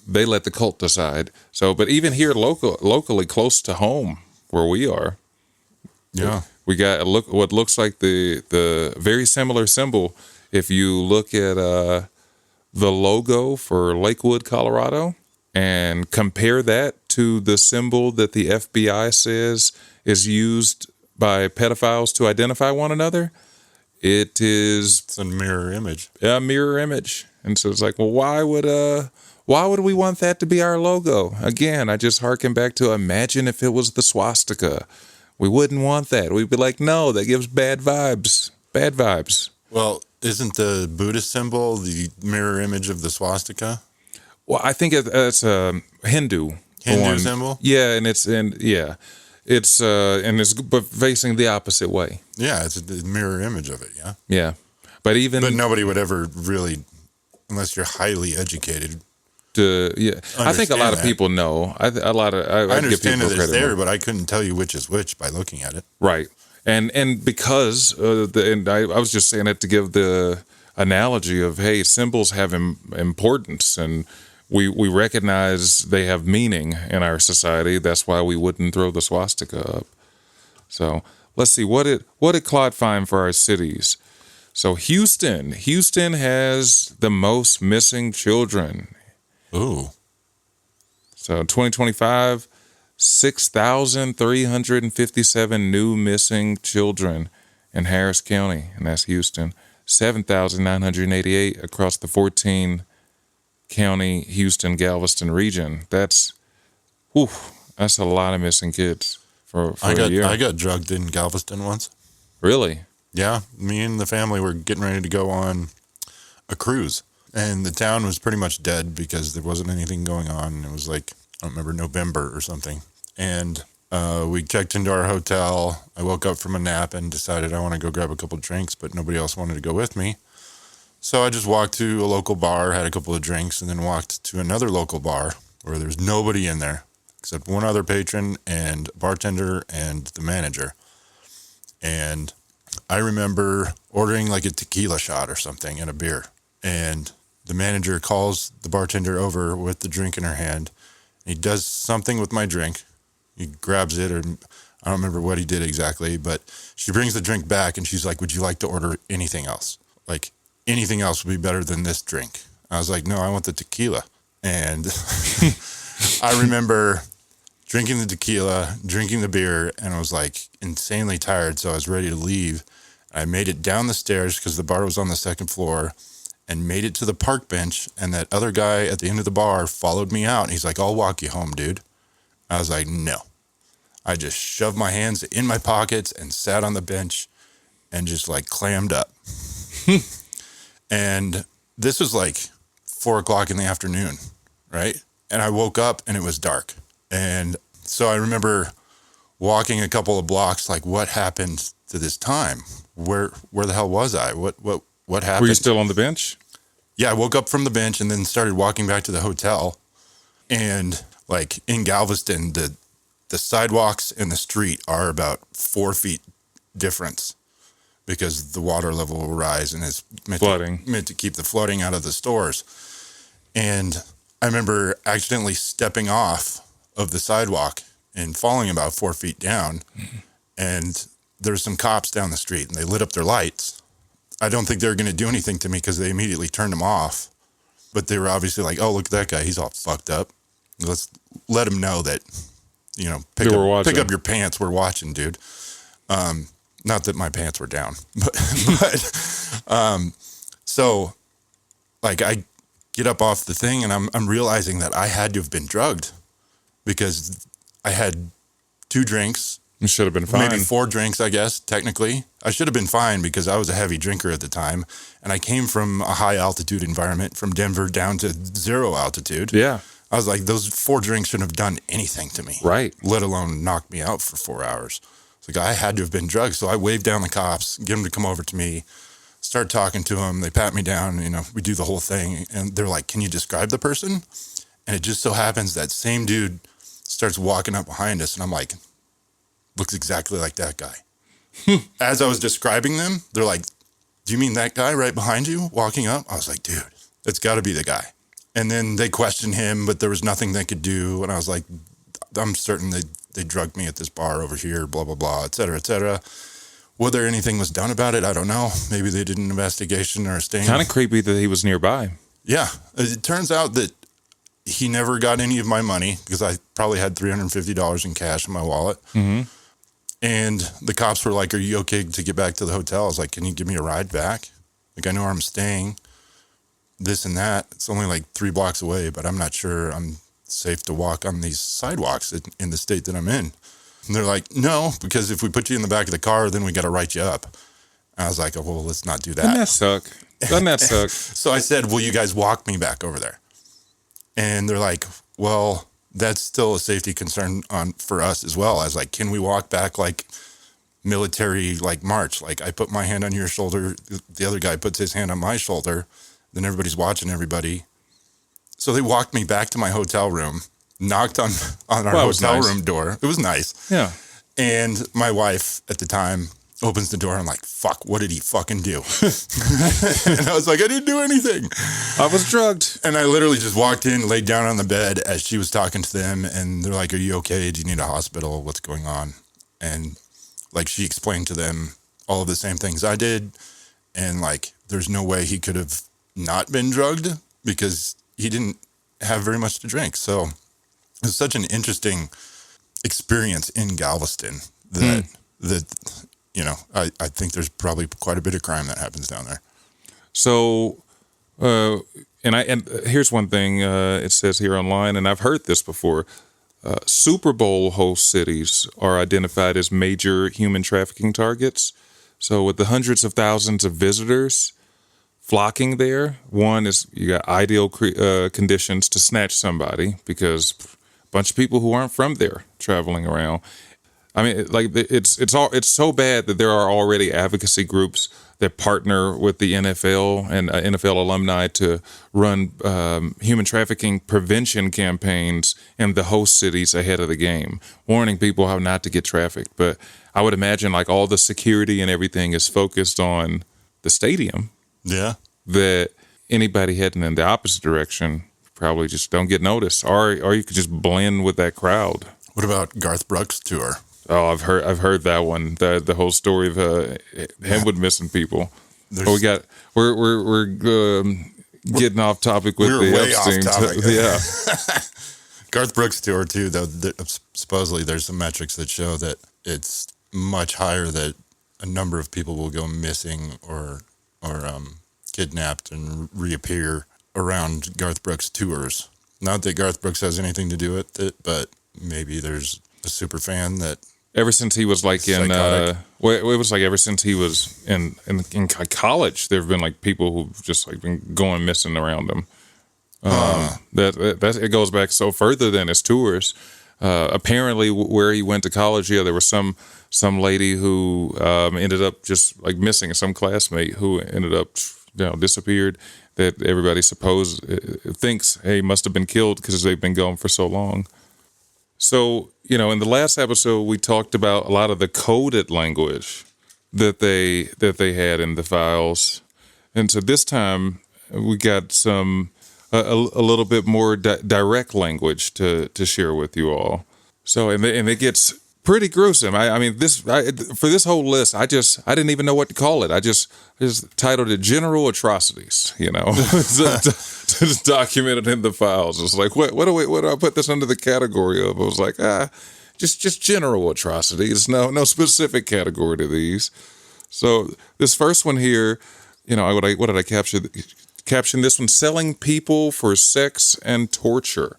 they let the cult decide. So, but even here, locally, close to home, where we are. Yeah. We got what looks like the very similar symbol. If you look at the logo for Lakewood, Colorado, and compare that to the symbol that the FBI says is used by pedophiles to identify one another, it's a mirror image. a mirror image. And so it's like, well, why would we want that to be our logo? Again, I just harken back to imagine if it was the swastika. We wouldn't want that. We'd be like, no, that gives bad vibes. Bad vibes. Well, isn't the Buddhist symbol the mirror image of the swastika? Well, I think it's a Hindu symbol. Yeah, and it's but facing the opposite way. Yeah, it's a mirror image of it. Yeah. Yeah, but nobody would ever really, unless you're highly educated. I think a lot of people know. I understand give that people it's there, more. but I couldn't tell you which is which by looking at it. Right, and because I was just saying it to give the analogy of, hey, symbols have importance, and we recognize they have meaning in our society. That's why we wouldn't throw the swastika up. So let's see, what did Claude find for our cities? So Houston has the most missing children. Ooh. So 2025, 6,357 new missing children in Harris County, and that's Houston. 7,988 across the 14 county Houston Galveston region. That's a lot of missing kids for a year. I got drugged in Galveston once. Really? Yeah, me and the family were getting ready to go on a cruise, and the town was pretty much dead because there wasn't anything going on. It was like, I don't remember, November or something. And we checked into our hotel. I woke up from a nap and decided I want to go grab a couple of drinks, but nobody else wanted to go with me. So I just walked to a local bar, had a couple of drinks, and then walked to another local bar where there's nobody in there except one other patron and bartender and the manager. And I remember ordering like a tequila shot or something and a beer. And the manager calls the bartender over with the drink in her hand. He does something with my drink. He grabs it, or I don't remember what he did exactly, but she brings the drink back and she's like, would you like to order anything else? Like, anything else would be better than this drink. I was like, no, I want the tequila. And I remember drinking the tequila, drinking the beer, and I was like insanely tired, so I was ready to leave. I made it down the stairs because the bar was on the second floor, and made it to the park bench, and that other guy at the end of the bar followed me out, and he's like, I'll walk you home, dude. I was like, no. I just shoved my hands in my pockets and sat on the bench and just like clammed up. And this was like 4:00 in the afternoon, right? And I woke up and it was dark. And so I remember walking a couple of blocks, like, what happened to this time? Where the hell was I? What happened? Were you still on the bench? Yeah, I woke up from the bench and then started walking back to the hotel. And like in Galveston, the sidewalks and the street are about 4 feet difference because the water level will rise and it's meant to keep the flooding out of the stores. And I remember accidentally stepping off of the sidewalk and falling about 4 feet down. And there's some cops down the street and they lit up their lights. I don't think they were going to do anything to me because they immediately turned them off. But they were obviously like, oh, look at that guy. He's all fucked up. Let's let him know that, you know, pick up your pants. We're watching, dude. Not that my pants were down, but so like I get up off the thing and I'm realizing that I had to have been drugged because I had 2 drinks. You should have been fine. Maybe 4 drinks, I guess, technically. I should have been fine because I was a heavy drinker at the time. And I came from a high altitude environment, from Denver down to 0 altitude. Yeah. I was like, those 4 drinks shouldn't have done anything to me. Right. Let alone knock me out for 4 hours. It's like I had to have been drugged. So I waved down the cops, get them to come over to me, start talking to them. They pat me down, you know, we do the whole thing. And they're like, can you describe the person? And it just so happens that same dude starts walking up behind us. And I'm like, looks exactly like that guy. As I was describing them, they're like, do you mean that guy right behind you walking up? I was like, dude, it's got to be the guy. And then they questioned him, but there was nothing they could do. And I was like, I'm certain they they drugged me at this bar over here, blah, blah, blah, et cetera, et cetera. Whether anything was done about it, I don't know. Maybe they did an investigation or a sting. Kind of creepy that he was nearby. Yeah. It turns out that he never got any of my money because I probably had $350 in cash in my wallet. Mm-hmm. And the cops were like, are you okay to get back to the hotel? I was like, can you give me a ride back? Like, I know where I'm staying, this and that. It's only like 3 blocks away, but I'm not sure I'm safe to walk on these sidewalks in the state that I'm in. And they're like, no, because if we put you in the back of the car, then we got to write you up. And I was like, oh, well, let's not do that. Doesn't that suck? Doesn't that suck? So I said, will you guys walk me back over there? And they're like, well, that's still a safety concern for us as well. I was like, can we walk back like military, like march? Like I put my hand on your shoulder, the other guy puts his hand on my shoulder, then everybody's watching everybody. So they walked me back to my hotel room, knocked on our hotel room door. It was nice. Yeah. And my wife at the time opens the door. I'm like, fuck, what did he fucking do? And I was like, I didn't do anything. I was drugged. And I literally just walked in, laid down on the bed as she was talking to them. And they're like, are you okay? Do you need a hospital? What's going on? And like, she explained to them all of the same things I did. And like, there's no way he could have not been drugged because he didn't have very much to drink. So it was such an interesting experience in Galveston that, you know, I think there's probably quite a bit of crime that happens down there. So, and here's one thing it says here online, and I've heard this before. Super Bowl host cities are identified as major human trafficking targets. So with the hundreds of thousands of visitors flocking there, one is you got ideal conditions to snatch somebody because a bunch of people who aren't from there traveling around. I mean, like it's so bad that there are already advocacy groups that partner with the NFL and NFL alumni to run human trafficking prevention campaigns in the host cities ahead of the game, warning people how not to get trafficked. But I would imagine like all the security and everything is focused on the stadium. Yeah. That anybody heading in the opposite direction probably just don't get noticed, or you could just blend with that crowd. What about Garth Brooks' tour? Oh, I've heard that one. The whole story of him with missing people. But we're getting off topic with the Epstein. Yeah. Garth Brooks' tour too. Though supposedly there's some metrics that show that it's much higher that a number of people will go missing or kidnapped and reappear around Garth Brooks tours. Not that Garth Brooks has anything to do with it, but maybe there's a super fan that. Ever since he was like in, it was like ever since he was in college, there have been like people who've just like been going missing around him. That it goes back so further than his tours. Apparently, where he went to college, there was some lady who ended up just like missing, some classmate who ended up disappeared. That everybody thinks, hey, must have been killed because they've been gone for so long. So, in the last episode, we talked about a lot of the coded language that they had in the files. And so this time we got a little bit more direct language to share with you all. So, and it gets pretty gruesome. I mean, for this whole list, I didn't even know what to call it. I just titled it General Atrocities, Just documented in the files. It's like, what do I put this under the category of? I was like, just general atrocities. No specific category to these. So this first one here, what did I caption this one? Selling people for sex and torture.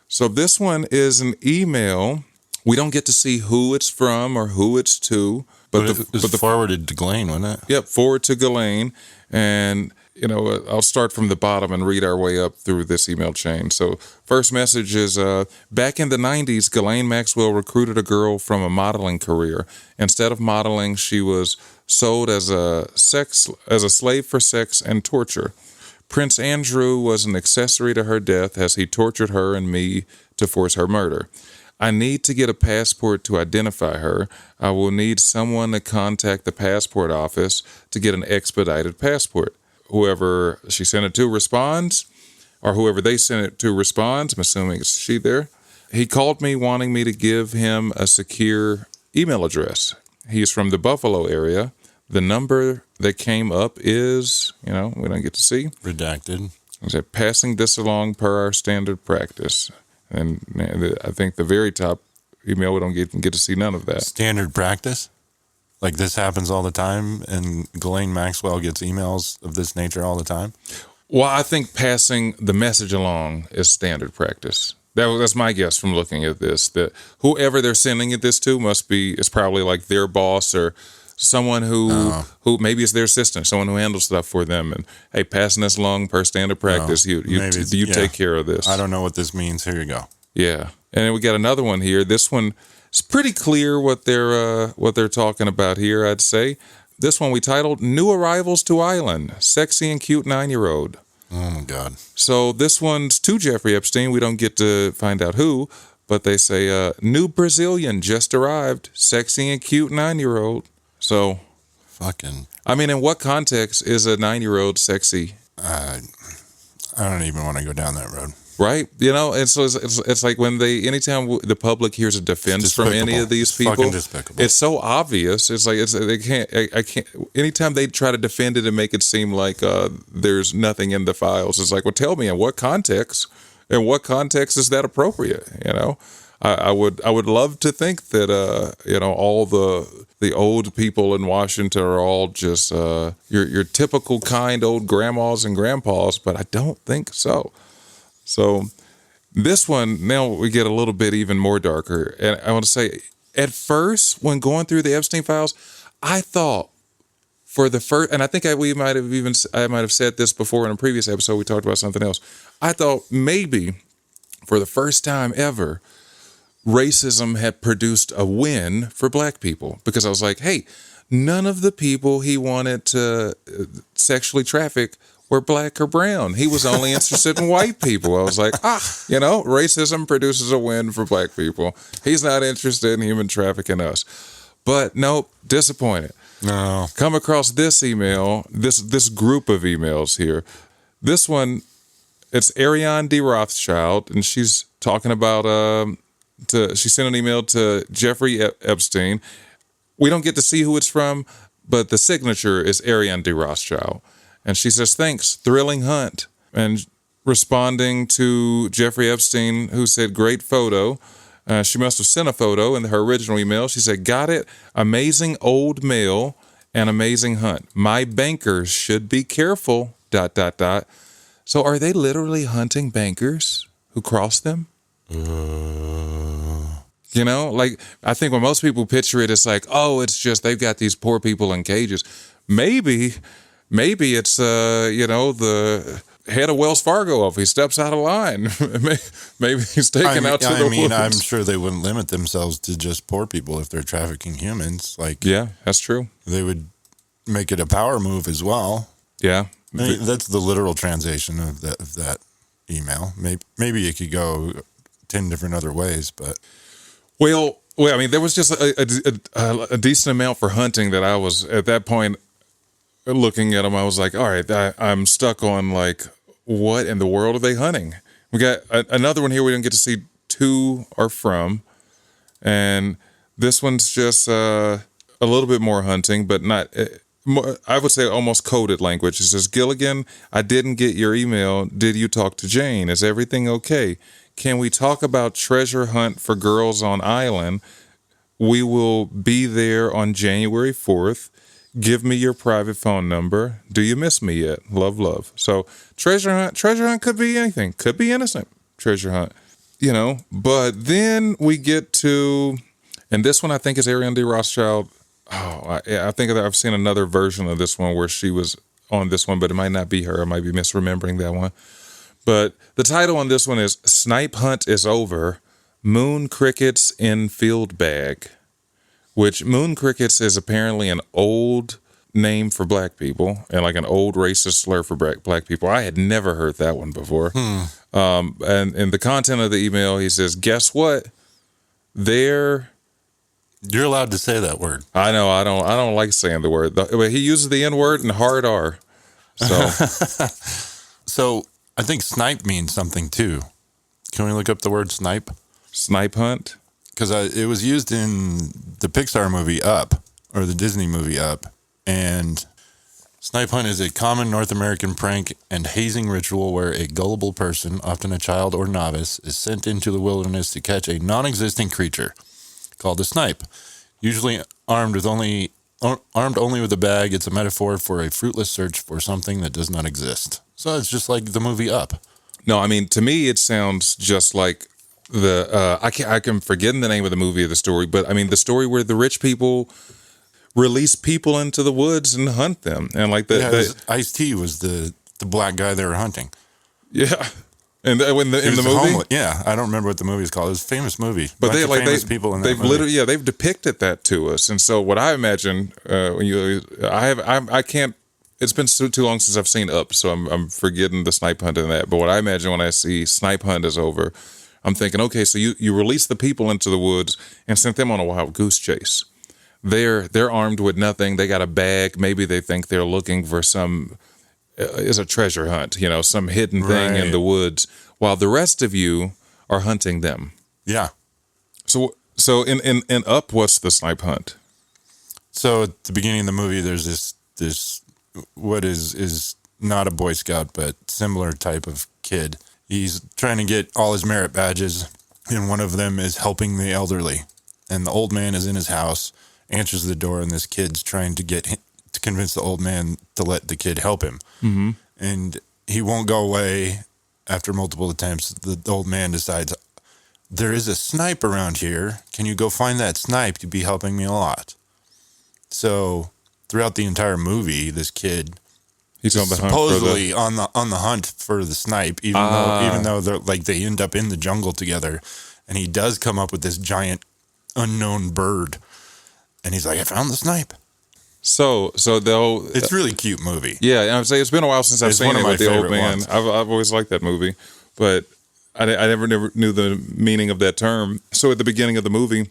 So this one is an email. We don't get to see who it's from or who it's to. But it was forwarded to Ghislaine, wasn't it? Yep, forward to Ghislaine. And, I'll start from the bottom and read our way up through this email chain. So first message is, back in the 90s, Ghislaine Maxwell recruited a girl from a modeling career. Instead of modeling, she was sold as a slave for sex and torture. Prince Andrew was an accessory to her death as he tortured her and me to force her murder. I need to get a passport to identify her. I will need someone to contact the passport office to get an expedited passport. Whoever she sent it to responds, or whoever they sent it to responds, I'm assuming it's she there. He called me wanting me to give him a secure email address. He's from the Buffalo area. The number that came up is, we don't get to see. Redacted. I said, passing this along per our standard practice. And I think the very top email, we don't get to see none of that. Standard practice? Like this happens all the time and Ghislaine Maxwell gets emails of this nature all the time? Well, I think passing the message along is standard practice. That's my guess from looking at this, that whoever they're sending this to is probably like their boss or someone who maybe is their assistant, someone who handles stuff for them. And hey, passing this along per standard practice, you take care of this. I don't know what this means. Here you go. Yeah. And then we got another one here. This one, it's pretty clear what they're talking about here, I'd say. This one we titled New Arrivals to Island, Sexy and Cute 9-Year-Old. Oh, my God. So this one's to Jeffrey Epstein. We don't get to find out who, but they say, new Brazilian just arrived, sexy and cute 9-year-old. So, fucking. I mean, in what context is a 9-year-old sexy? I don't even want to go down that road. Right? And so it's like when anytime the public hears a defense from any of these people, fucking despicable. It's so obvious. It's like, I can't, anytime they try to defend it and make it seem like there's nothing in the files, it's like, well, tell me in what context is that appropriate? I would love to think that, all the old people in Washington are all just your typical kind old grandmas and grandpas, but I don't think so. So this one, now we get a little bit even more darker. And I want to say, at first, when going through the Epstein files, I thought for the first, and I think I might have said this before in a previous episode, we talked about something else. I thought maybe for the first time ever, racism had produced a win for black people, because I was like, hey, none of the people he wanted to sexually traffic were black or brown. He was only interested in white people. I was like, racism produces a win for black people. He's not interested in human trafficking us. But nope, disappointed. No. Come across this email, this group of emails here. This one, it's Ariane D. Rothschild, and she's talking about, she sent an email to Jeffrey Epstein. We don't get to see who it's from, but the signature is Ariane D. Rothschild. And she says, thanks, thrilling hunt. And responding to Jeffrey Epstein, who said, great photo. She must have sent a photo in her original email. She said, got it, amazing old male and amazing hunt. My bankers should be careful, ... So are they literally hunting bankers who cross them? Like, I think when most people picture it, it's like, oh, it's just they've got these poor people in cages. Maybe it's, the head of Wells Fargo if he steps out of line. Maybe he's taken out to the woods. I'm sure they wouldn't limit themselves to just poor people if they're trafficking humans. Like, yeah, that's true. They would make it a power move as well. Yeah. That's the literal translation of that email. Maybe it could go 10 different other ways, but. Well, I mean, there was just a decent amount for hunting that I was, at that point, looking at them, I was like, all right, I'm stuck on, like, what in the world are they hunting? We got another one here we didn't get to see who are from. And this one's just a little bit more hunting, but not, I would say almost coded language. It says, Gilligan, I didn't get your email. Did you talk to Jane? Is everything okay? Can we talk about treasure hunt for girls on island? We will be there on January 4th. Give me your private phone number. Do you miss me yet? Love. So treasure hunt could be anything. Could be innocent treasure hunt, But then we get to, and this one I think is Ariane D. Rothschild. Oh, I think that I've seen another version of this one where she was on this one, but it might not be her. I might be misremembering that one. But the title on this one is Snipe Hunt is Over. Moon Crickets in Field Bag. Which moon crickets is apparently an old name for black people and like an old racist slur for black people. I had never heard that one before. And in the content of the email, he says, guess what? You're allowed to say that word. I know. I don't like saying the word. But he uses the N word and hard R. So, so I think snipe means something too. Can we look up the word snipe? Snipe hunt. Because it was used in the Pixar movie Up, or the Disney movie Up, and snipe hunt is a common North American prank and hazing ritual where a gullible person, often a child or novice, is sent into the wilderness to catch a non-existent creature called a snipe. Usually armed only with a bag, it's a metaphor for a fruitless search for something that does not exist. So it's just like the movie Up. No, I mean, to me, it sounds just like I can forget the name of the movie or the story, but I mean, the story where the rich people release people into the woods and hunt them. And like Ice-T was the black guy they were hunting. Yeah. And in the movie, yeah, I don't remember what the movie is called. It was a famous movie. But people in that they've movie. literally, they've depicted that to us. And so what I imagine I can't. It's been too long since I've seen Up, so I'm forgetting the snipe hunt and that. But what I imagine when I see snipe hunt is over, I'm thinking, okay, so you release the people into the woods and sent them on a wild goose chase. They're armed with nothing. They got a bag. Maybe they think they're looking for some. Is a treasure hunt, some hidden thing in the woods, while the rest of you are hunting them. Yeah. So in Up, what's the snipe hunt? So at the beginning of the movie, there's this what is not a Boy Scout, but similar type of kid. He's trying to get all his merit badges, and one of them is helping the elderly. And the old man is in his house, answers the door, and this kid's trying to convince the old man to let the kid help him. Mm-hmm. And he won't go away after multiple attempts. The old man decides, there is a snipe around here. Can you go find that snipe? You'd be helping me a lot. So throughout the entire movie, this kid he's on the supposedly on the hunt for the snipe, even though they're like they end up in the jungle together, and he does come up with this giant unknown bird, and he's like, I found the snipe. So though it's a really cute movie. Yeah, and I would say it's been a while since I've seen it with the old man. Ones. I've always liked that movie, but I never knew the meaning of that term. So at the beginning of the movie,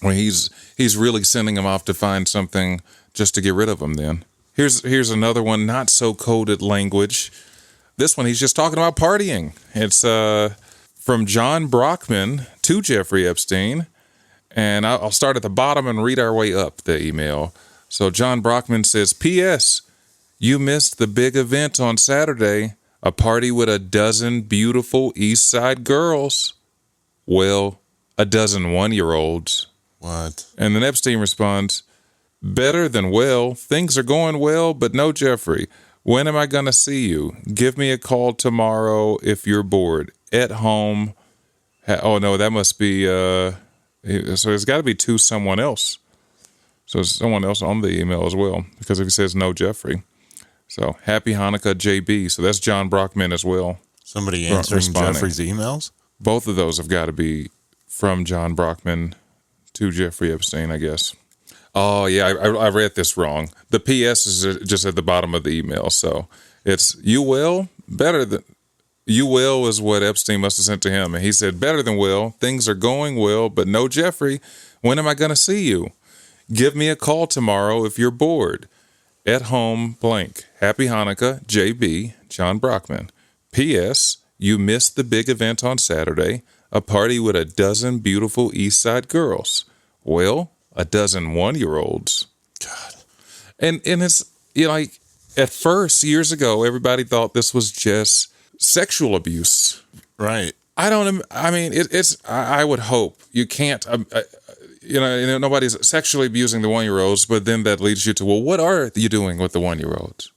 when he's really sending him off to find something just to get rid of him. Then here's another one, not so coded language. This one he's just talking about partying. It's from John Brockman to Jeffrey Epstein, and I'll start at the bottom and read our way up the email. So John Brockman says, P.S. You missed the big event on Saturday, a party with a dozen beautiful East Side girls. Well, a dozen 1-year-olds. What? And then Epstein responds, better than well. Things are going well, but no Jeffrey. When am I going to see you? Give me a call tomorrow if you're bored. At home. Oh, no, that must be, so there's got to be to someone else. So there's someone else on the email as well, because if he says no Jeffrey. So happy Hanukkah, JB. So that's John Brockman as well. Somebody answering Jeffrey's emails? Both of those have got to be from John Brockman to Jeffrey Epstein, I guess. Oh, yeah, I read this wrong. The PS is just at the bottom of the email. So it's you will, better than, you will is what Epstein must have sent to him. And he said, better than well, things are going well, but no Jeffrey. When am I going to see you? Give me a call tomorrow if you're bored. At home, blank. Happy Hanukkah, JB, John Brockman. P.S. You missed the big event on Saturday, a party with a dozen beautiful East Side girls. Well, a dozen 1-year-olds. God. And it's, like, at first, years ago, everybody thought this was just sexual abuse. Right. I would hope you can't, nobody's sexually abusing the 1-year-olds, but then that leads you to, well, what are you doing with the 1-year-olds?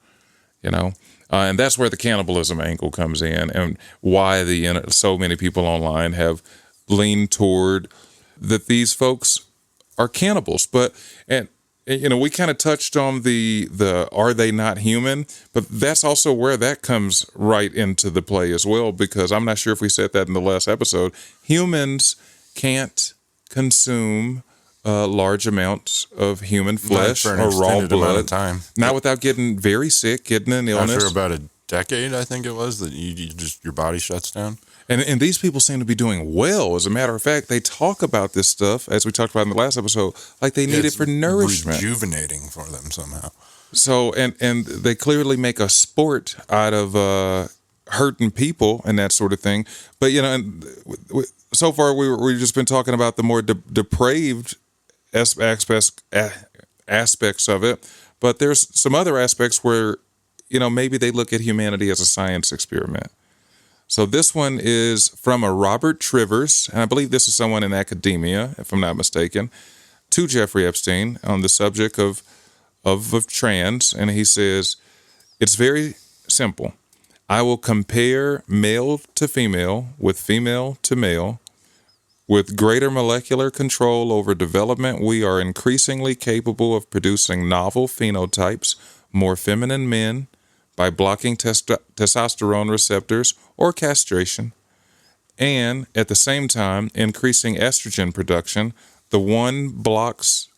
And that's where the cannibalism angle comes in, and why so many people online have leaned toward that these folks are cannibals. But we kind of touched on the are they not human? But that's also where that comes right into the play as well, because I'm not sure if we said that in the last episode. Humans can't consume large amounts of human flesh or raw blood, not without getting very sick, getting an illness. After about a decade, I think it was, that your body shuts down. And these people seem to be doing well. As a matter of fact, they talk about this stuff, as we talked about in the last episode, like they need it for nourishment. Rejuvenating for them somehow. So, and they clearly make a sport out of hurting people and that sort of thing. But and so far we've just been talking about the more depraved aspects of it. But there's some other aspects where maybe they look at humanity as a science experiment. So this one is from a Robert Trivers, and I believe this is someone in academia, if I'm not mistaken, to Jeffrey Epstein on the subject of trans, and he says, it's very simple. I will compare male to female with female to male. With greater molecular control over development, we are increasingly capable of producing novel phenotypes, more feminine men, by blocking testosterone receptors or castration, and at the same time increasing estrogen production. The one blocks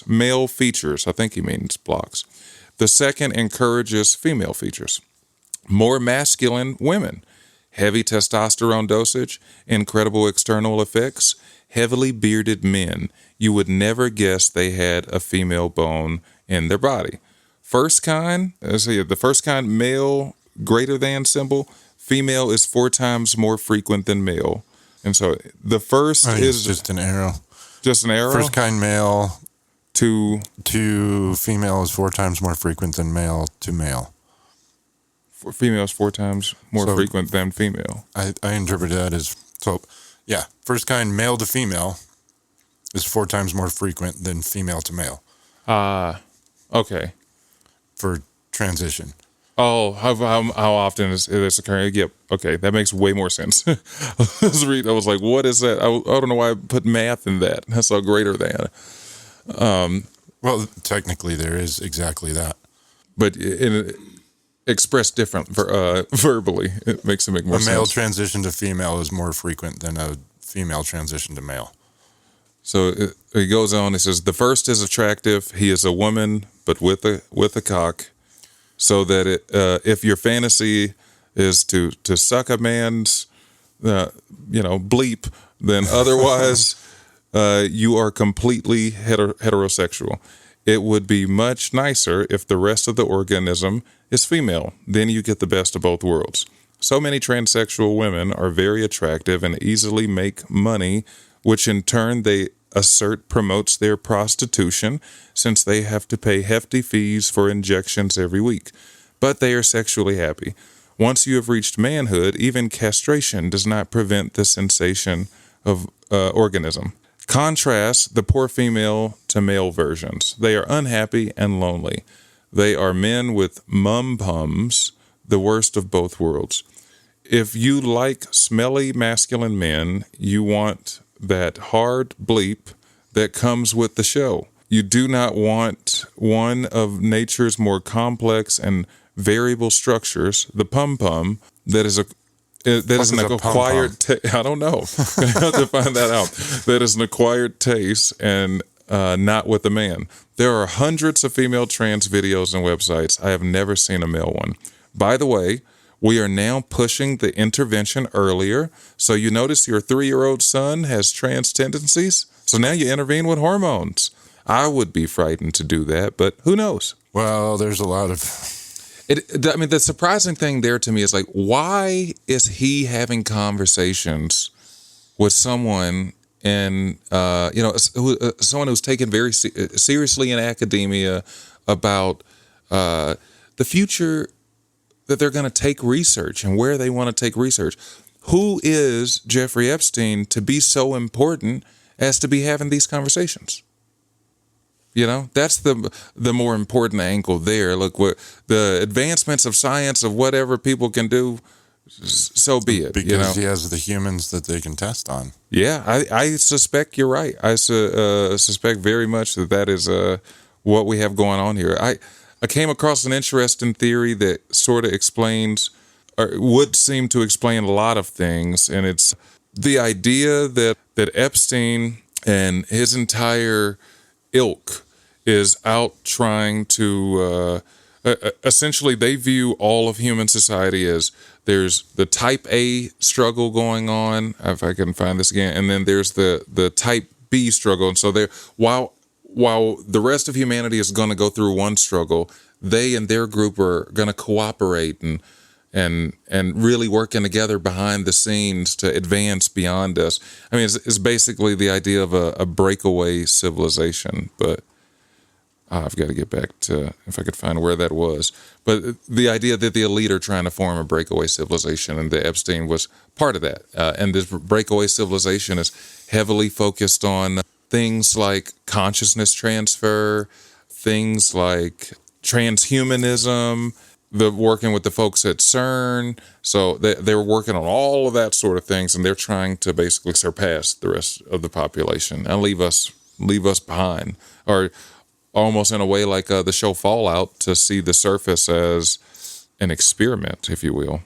male features. I think he means blocks. The second encourages female features. More masculine women, heavy testosterone dosage, incredible external effects, heavily bearded men. You would never guess they had a female bone in their body. First kind, the first kind, male greater than symbol, female is 4 times more frequent than male. And so the first is just an arrow. Just an arrow? First kind male to female is 4 times more frequent than male to male. For female is 4 times more frequent than female. I interpret that as, first kind male to female is 4 times more frequent than female to male. Okay. For transition. Oh, how often is this occurring? Yep. Okay, that makes way more sense. I was like, what is that? I don't know why I put math in that. That's all greater than. Well, technically there is exactly that. But expressed different verbally, it makes it make more sense. A male transition to female is more frequent than a female transition to male. So he goes on. He says the first is attractive. He is a woman, but with a cock, so that if your fantasy is to suck a man's bleep, then otherwise you are completely heterosexual. It would be much nicer if the rest of the organism is female. Then you get the best of both worlds. So many transsexual women are very attractive and easily make money, which in turn they assert promotes their prostitution, since they have to pay hefty fees for injections every week. But they are sexually happy. Once you have reached manhood, even castration does not prevent the sensation of organism. Contrast the poor female to male versions. They are unhappy and lonely. They are men with mum-pums, the worst of both worlds. If you like smelly masculine men, you want that hard bleep that comes with the show. You do not want one of nature's more complex and variable structures, the pum-pum, that is an acquired I don't know. I have to find that out. That is an acquired taste and not with a man. There are hundreds of female trans videos and websites. I have never seen a male one. By the way, we are now pushing the intervention earlier. So you notice your 3-year-old son has trans tendencies. So now you intervene with hormones. I would be frightened to do that, but who knows? Well, there's a lot of... the surprising thing there to me is like, why is he having conversations with someone someone who's taken very seriously in academia about the future, that they're going to take research and where they want to take research. Who is Jeffrey Epstein to be so important as to be having these conversations? That's the more important angle there. Look, what the advancements of science, of whatever people can do, so be it. Because he has the humans that they can test on. Yeah, I suspect you're right. I suspect very much that is what we have going on here. I came across an interesting theory that sort of explains, or would seem to explain a lot of things, and it's the idea that Epstein and his entire ilk is out trying to essentially, they view all of human society as there's the type A struggle going on, if I can find this again, and then there's the type B struggle. And so while while the rest of humanity is going to go through one struggle, they and their group are going to cooperate and really working together behind the scenes to advance beyond us. I mean, it's basically the idea of a breakaway civilization, but I've got to get back to if I could find where that was. But the idea that the elite are trying to form a breakaway civilization, and the Epstein was part of that. And this breakaway civilization is heavily focused on things like consciousness transfer, things like transhumanism, the working with the folks at CERN. So they're working on all of that sort of things, and they're trying to basically surpass the rest of the population and leave us behind, or almost in a way like the show Fallout, to see the surface as an experiment, if you will.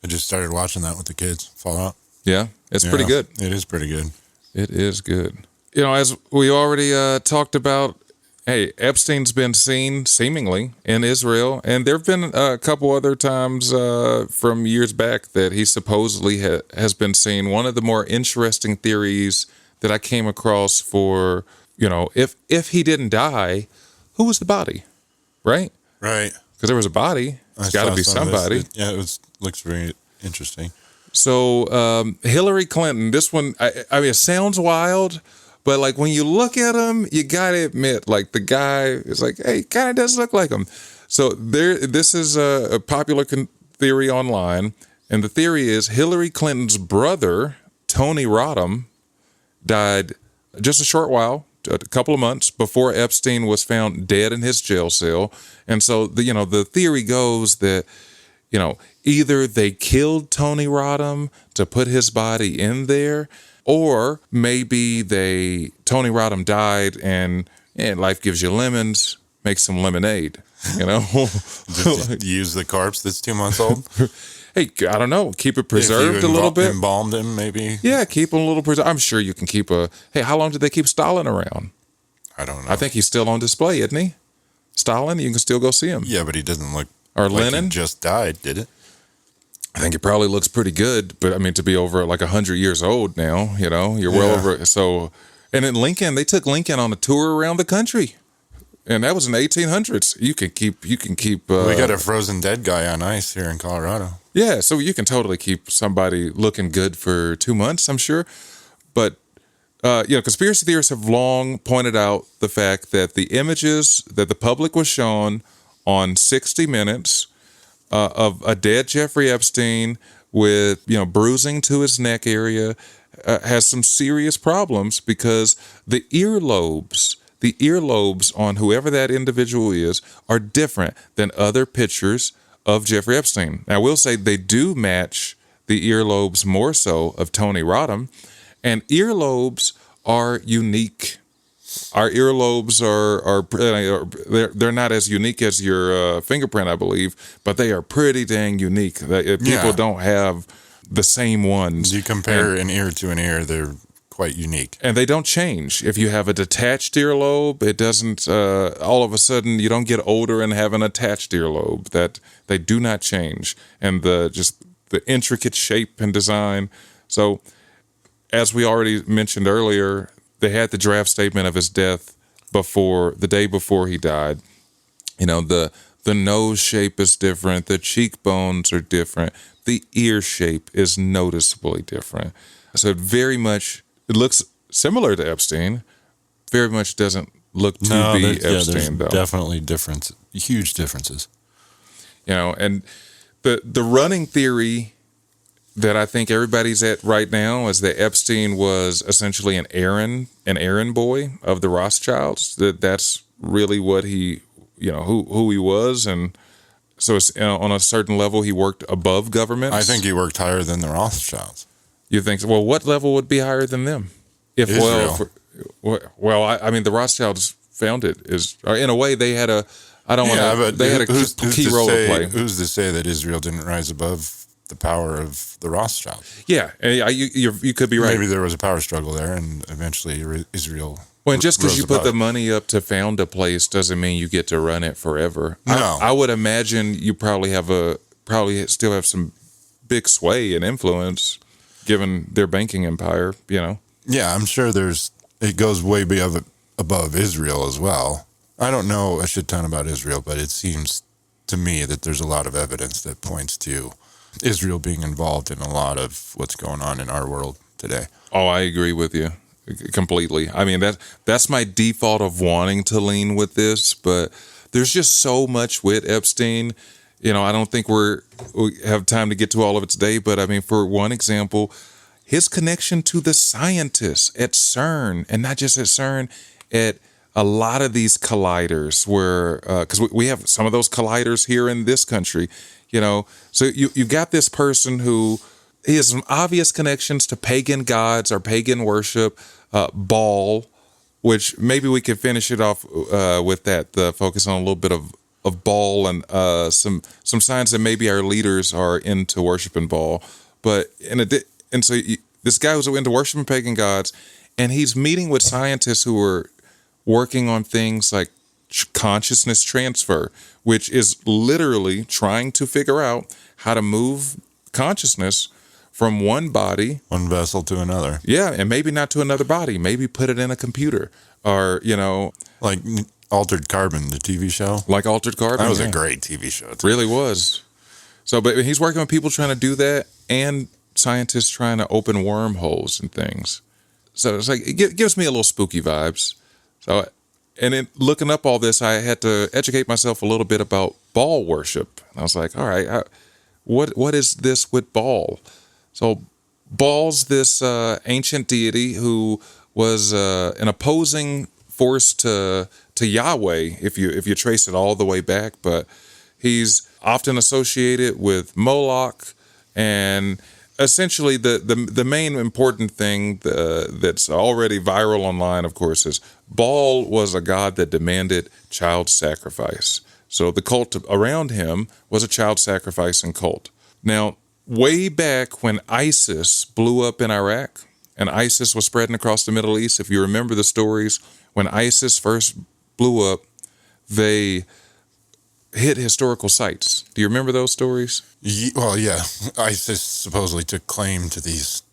I just started watching that with the kids. Fallout. Yeah, it's pretty good. It is pretty good. It is good. You know, as we already talked about, hey, Epstein's been seen seemingly in Israel, and there have been a couple other times from years back that he supposedly has been seen. One of the more interesting theories that I came across for, you know, if he didn't die, who was the body, right? Right. Because there was a body. It's got to be somebody. Looks very interesting. So Hillary Clinton, this one, I mean, it sounds wild, but like when you look at him, you got to admit, like the guy is like, hey, kind of does look like him. So this is a popular theory online. And the theory is Hillary Clinton's brother, Tony Rodham, died just a short while, a couple of months before Epstein was found dead in his jail cell. And so the theory goes that, you know, either they killed Tony Rodham to put his body in there, or maybe Tony Rodham died and life gives you lemons, make some lemonade, you know? Just use the corpse that's 2 months old? Hey, I don't know. Keep it preserved a little bit. Embalmed him, maybe? Yeah, keep him a little preserved. I'm sure you can keep hey, how long did they keep Stalin around? I don't know. I think he's still on display, isn't he? Stalin, you can still go see him. Yeah, but he doesn't look or like Lenin. He just died, did it? I think it probably looks pretty good, but I mean, to be over like 100 years old now, you know, you're well over. So, and in Lincoln, they took Lincoln on a tour around the country, and that was in the 1800s. You can keep. We got a frozen dead guy on ice here in Colorado. Yeah, so you can totally keep somebody looking good for 2 months, I'm sure. But conspiracy theorists have long pointed out the fact that the images that the public was shown on 60 Minutes of a dead Jeffrey Epstein with, bruising to his neck area has some serious problems, because the earlobes on whoever that individual is are different than other pictures of Jeffrey Epstein. Now, I will say they do match the earlobes more so of Tony Rodham, and earlobes are unique. Our earlobes they're not as unique as your fingerprint, I believe, but they are pretty dang unique. People don't have the same ones. You compare an ear to an ear, they're quite unique. And they don't change. If you have a detached earlobe, it doesn't, all of a sudden, you don't get older and have an attached earlobe. That they do not change. And the intricate shape and design. So, as we already mentioned earlier, they had the draft statement of his death the day before he died. You know, the nose shape is different. The cheekbones are different. The ear shape is noticeably different. So it looks similar to Epstein. Very much doesn't look to be Epstein, though. Definitely huge differences. You know, and the running theory that I think everybody's at right now is that Epstein was essentially an errand boy of the Rothschilds. That's really what he, who he was, and so it's, on a certain level he worked above government. I think he worked higher than the Rothschilds. You think? Well, what level would be higher than them? Israel. I mean, the Rothschilds founded in a way they had a. I don't want to. They had a key role to play. Who's to say that Israel didn't rise above the power of the Rothschilds? Yeah, you could be right. Maybe there was a power struggle there, and eventually Israel. Well, and just because you put the money up to found a place doesn't mean you get to run it forever. No, I would imagine you probably still have some big sway and influence, given their banking empire. Yeah, I'm sure it goes way above Israel as well. I don't know a shit ton about Israel, but it seems to me that there's a lot of evidence that points to Israel being involved in a lot of what's going on in our world today. Oh, I agree with you completely. I mean, that's my default of wanting to lean with this, but there's just so much with Epstein. I don't think we have time to get to all of it today, but I mean, for one example, his connection to the scientists at CERN, and not just at CERN, at a lot of these colliders where, because we have some of those colliders here in this country, so you got this person who he has some obvious connections to pagan gods or pagan worship, Baal, which maybe we could finish it off with that, focus on a little bit of Baal and some signs that maybe our leaders are into worshiping Baal. But this guy was into worshiping pagan gods, and he's meeting with scientists who are working on things like consciousness transfer, which is literally trying to figure out how to move consciousness from one body, one vessel to another. Yeah, and maybe not to another body. Maybe put it in a computer, or like Altered Carbon, the TV show. Like Altered Carbon, that was a great TV show. It really was. So, but he's working with people trying to do that, and scientists trying to open wormholes and things. So it's like it gives me a little spooky vibes. So, and in looking up all this, I had to educate myself a little bit about Baal worship. And I was like, all right, what is this with Baal? So Baal's this ancient deity who was an opposing force to Yahweh, if you trace it all the way back. But he's often associated with Moloch, and essentially the main important thing that's already viral online, of course, is Baal was a god that demanded child sacrifice. So the cult around him was a child sacrificing cult. Now, way back when ISIS blew up in Iraq and ISIS was spreading across the Middle East, if you remember the stories, when ISIS first blew up, they hit historical sites. Do you remember those stories? Well, yeah. ISIS supposedly took claim to these.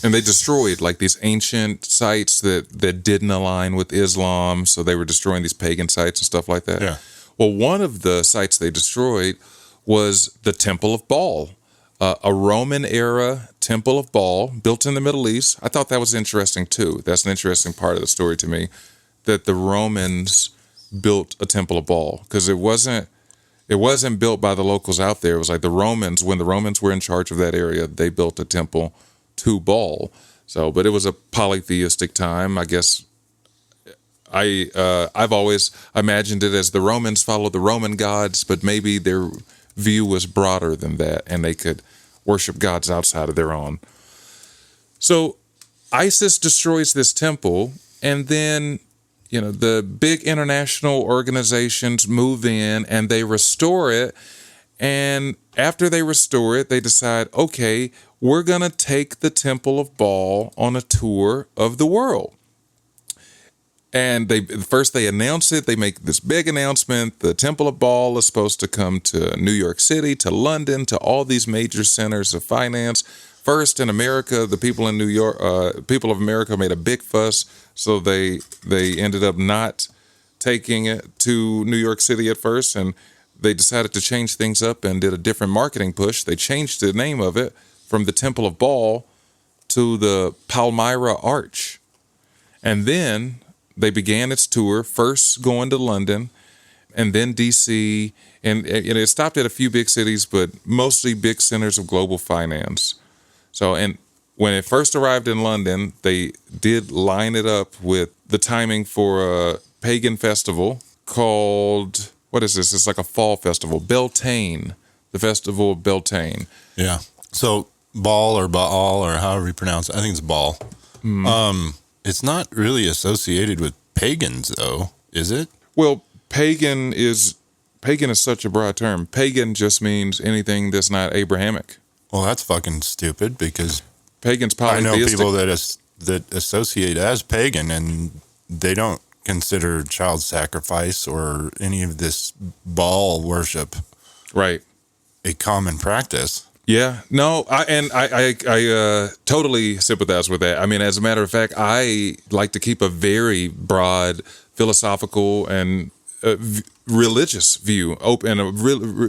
And they destroyed like these ancient sites that didn't align with Islam. So they were destroying these pagan sites and stuff like that. Yeah. Well, one of the sites they destroyed was the Temple of Baal, a Roman era Temple of Baal built in the Middle East. I thought that was interesting too. That's an interesting part of the story to me, that the Romans built a Temple of Baal, because it wasn't built by the locals out there. It was like the Romans, when the Romans were in charge of that area, they built a temple to Baal. So, but it was a polytheistic time, I guess. I've always imagined it as the Romans followed the Roman gods, but maybe their view was broader than that, and they could worship gods outside of their own. So ISIS destroys this temple, and then the big international organizations move in and they restore it. And after they restore it, they decide, okay, we're going to take the Temple of Baal on a tour of the world. And they announce it. They make this big announcement. The Temple of Baal is supposed to come to New York City, to London, to all these major centers of finance. First in America, the people in New York, people of America made a big fuss. So they ended up not taking it to New York City at first, and they decided to change things up and did a different marketing push. They changed the name of it from the Temple of Baal to the Palmyra Arch. And then they began its tour, first going to London and then D.C., and it stopped at a few big cities, but mostly big centers of global finance. So, and when it first arrived in London, they did line it up with the timing for a pagan festival called, what is this? It's like a fall festival, Beltane, the festival of Beltane. Yeah. So Baal or Baal or however you pronounce it, I think it's Baal. It's not really associated with pagans, though, is it? Well, pagan is such a broad term. Pagan just means anything that's not Abrahamic. Well, that's fucking stupid, because pagan's polytheistic. I know people that associate as pagan, and they don't consider child sacrifice or any of this Baal worship right a common practice. Yeah, no, I totally sympathize with that. I mean, as a matter of fact, I like to keep a very broad philosophical and religious view, open,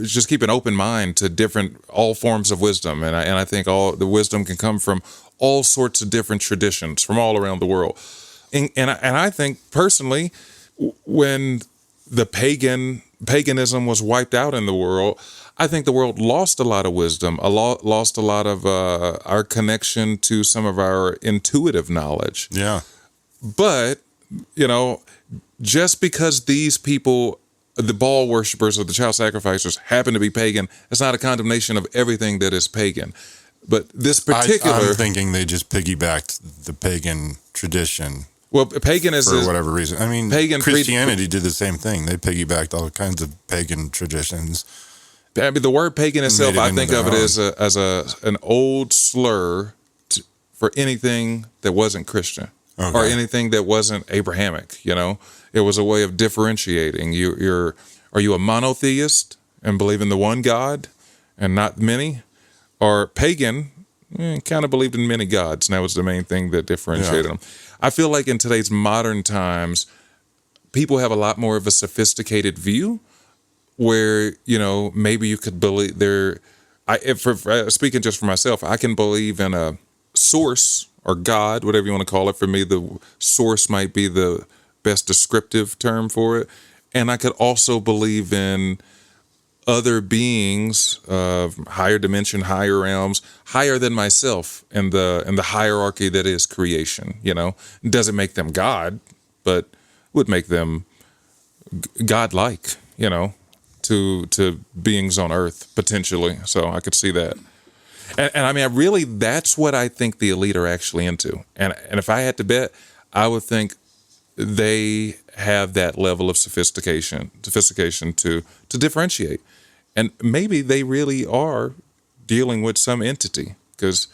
just keep an open mind to different all forms of wisdom, and I think all the wisdom can come from all sorts of different traditions from all around the world, and I think personally, when the paganism was wiped out in the world, I think the world lost a lot of wisdom, lost a lot of our connection to some of our intuitive knowledge. Yeah. But, you know, just because these people, the Baal worshippers or the child sacrificers, happen to be pagan, it's not a condemnation of everything that is pagan. But this particular... I'm thinking they just piggybacked the pagan tradition. Well, pagan is... For whatever reason. I mean, pagan Christianity did the same thing. They piggybacked all kinds of pagan traditions. I mean, the word pagan itself, I think of it as an old slur for anything that wasn't Christian or anything that wasn't Abrahamic. You know, it was a way of differentiating. Are you a monotheist and believe in the one God and not many, or pagan? Kind of believed in many gods, and that was the main thing that differentiated them. I feel like in today's modern times, people have a lot more of a sophisticated view. Where, you know, maybe you could believe speaking just for myself, I can believe in a source or God, whatever you want to call it. For me, the source might be the best descriptive term for it. And I could also believe in other beings of higher dimension, higher realms, higher than myself in the hierarchy that is creation. You know, it doesn't make them God, but would make them God-like, you know. To beings on Earth, potentially. So I could see that. And I mean, that's what I think the elite are actually into. And if I had to bet, I would think they have that level of sophistication to differentiate. And maybe they really are dealing with some entity, because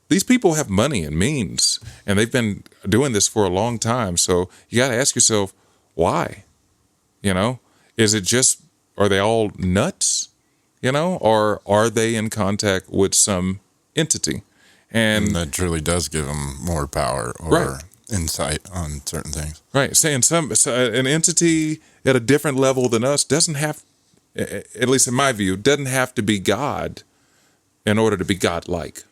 these people have money and means, and they've been doing this for a long time. So you got to ask yourself, why? You know, is it just... Are they all nuts, you know, or are they in contact with some entity? And that truly does give them more power or insight on certain things. Right. Saying an entity at a different level than us doesn't have, at least in my view, doesn't have to be God in order to be God-like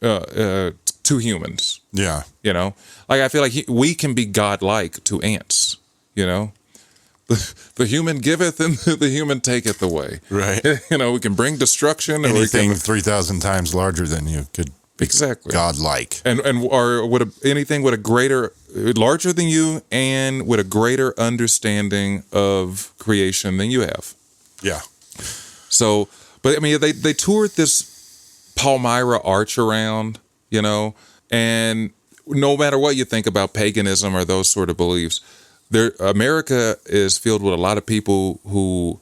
to humans. Yeah. You know, like I feel like we can be God-like to ants, you know. The human giveth and the human taketh away. Right. You know, we can bring destruction. Anything 3,000 times larger than you could be God-like. Or anything with a greater, larger than you and with a greater understanding of creation than you have. Yeah. So, but I mean, they toured this Palmyra arch around, you know, and no matter what you think about paganism or those sort of beliefs, America is filled with a lot of people who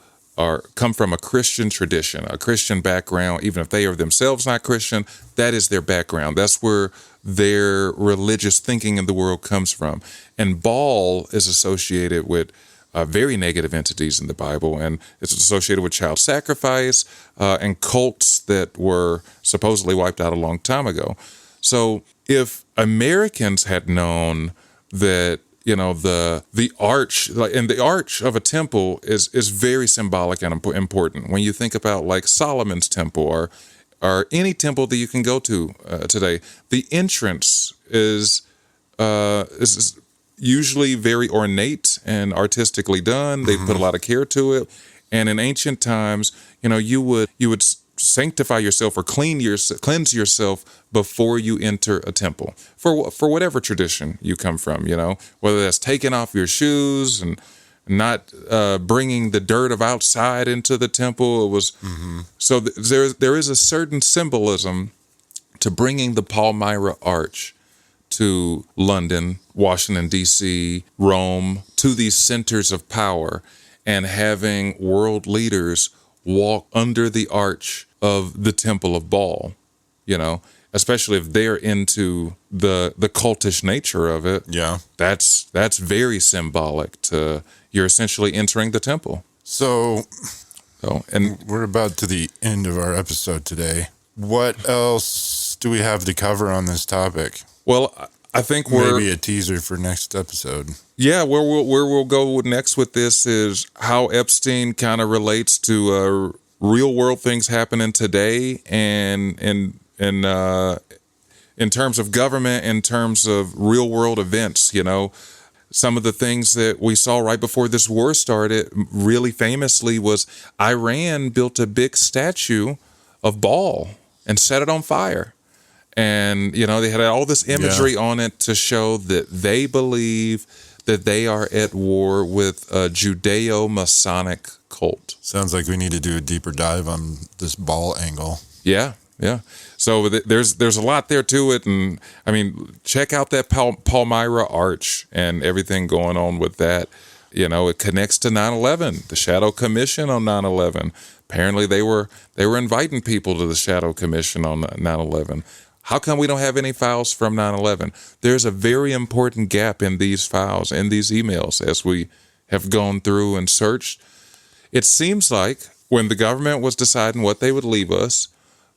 come from a Christian tradition, a Christian background. Even if they are themselves not Christian, that is their background. That's where their religious thinking in the world comes from. And Baal is associated with very negative entities in the Bible, and it's associated with child sacrifice and cults that were supposedly wiped out a long time ago. So if Americans had known that, you know, the arch, and the arch of a temple is very symbolic and important. When you think about like Solomon's temple or any temple that you can go to today, the entrance is usually very ornate and artistically done. They put a lot of care to it. And in ancient times, you know, you would sanctify yourself or cleanse yourself before you enter a temple for whatever tradition you come from, you know, whether that's taking off your shoes and not bringing the dirt of outside into the temple. It was so there is a certain symbolism to bringing the Palmyra arch to London, Washington, D.C., Rome, to these centers of power, and having world leaders walk under the arch of the temple of Baal, you know, especially if they're into the cultish nature of it. Yeah. That's very symbolic to you're essentially entering the temple. So So, and We're about to the end of our episode today. What else do we have to cover on this topic? well, I think Maybe a teaser for next episode. yeah, where we'll go next with this is how Epstein kind of relates to real world things happening today, and in terms of government, in terms of real world events. Some of the things that we saw right before this war started, really famously, was Iran built a big statue of Baal and set it on fire. And, they had all this imagery on it to show that they believe that they are at war with a Judeo-Masonic cult. Sounds like we need to do a deeper dive on this ball angle. Yeah. So there's a lot there to it, and I mean, check out that Palmyra Arch and everything going on with that. It connects to 9/11, the Shadow Commission on 9/11. Apparently, they were inviting people to the Shadow Commission on 9/11. How come we don't have any files from 9/11? There's a very important gap in these files, in these emails, as we have gone through and searched. It seems like when the government was deciding what they would leave us,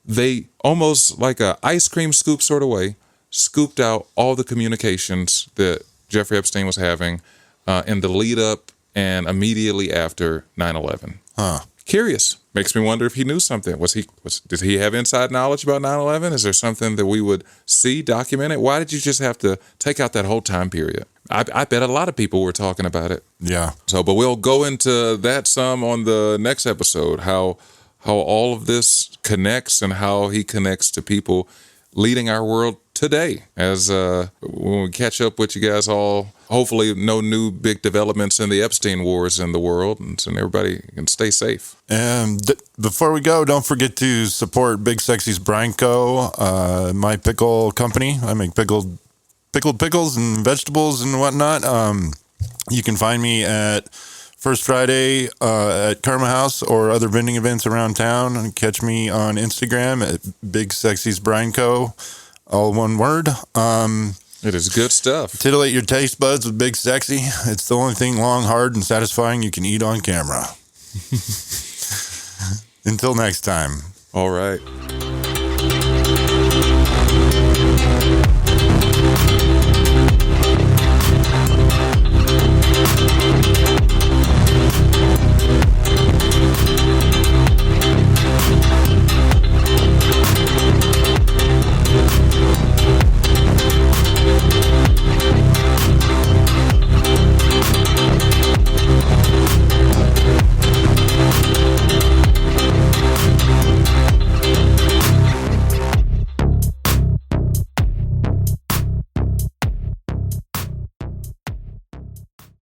they almost like a ice cream scoop sort of way scooped out all the communications that Jeffrey Epstein was having in the lead up and immediately after 9/11. Curious. Makes me wonder if he knew something. Did he have inside knowledge about 9/11? Is there something that we would see documented? Why did you just have to take out that whole time period? I bet a lot of people were talking about it. Yeah. So, but we'll go into that some on the next episode, how all of this connects and how he connects to people leading our world today. As when we catch up with you guys all, hopefully no new big developments in the Epstein wars in the world, and so everybody can stay safe. And before we go, don't forget to support Big Sexy's Brine Co., my pickle company. I make pickled pickles and vegetables and whatnot. You can find me at First Friday at Karma House or other vending events around town. And catch me on Instagram at Big Sexy's Brine Co., all one word. It is good stuff. Titillate your taste buds with Big Sexy. It's the only thing long, hard, and satisfying you can eat on camera. Until next time. All right.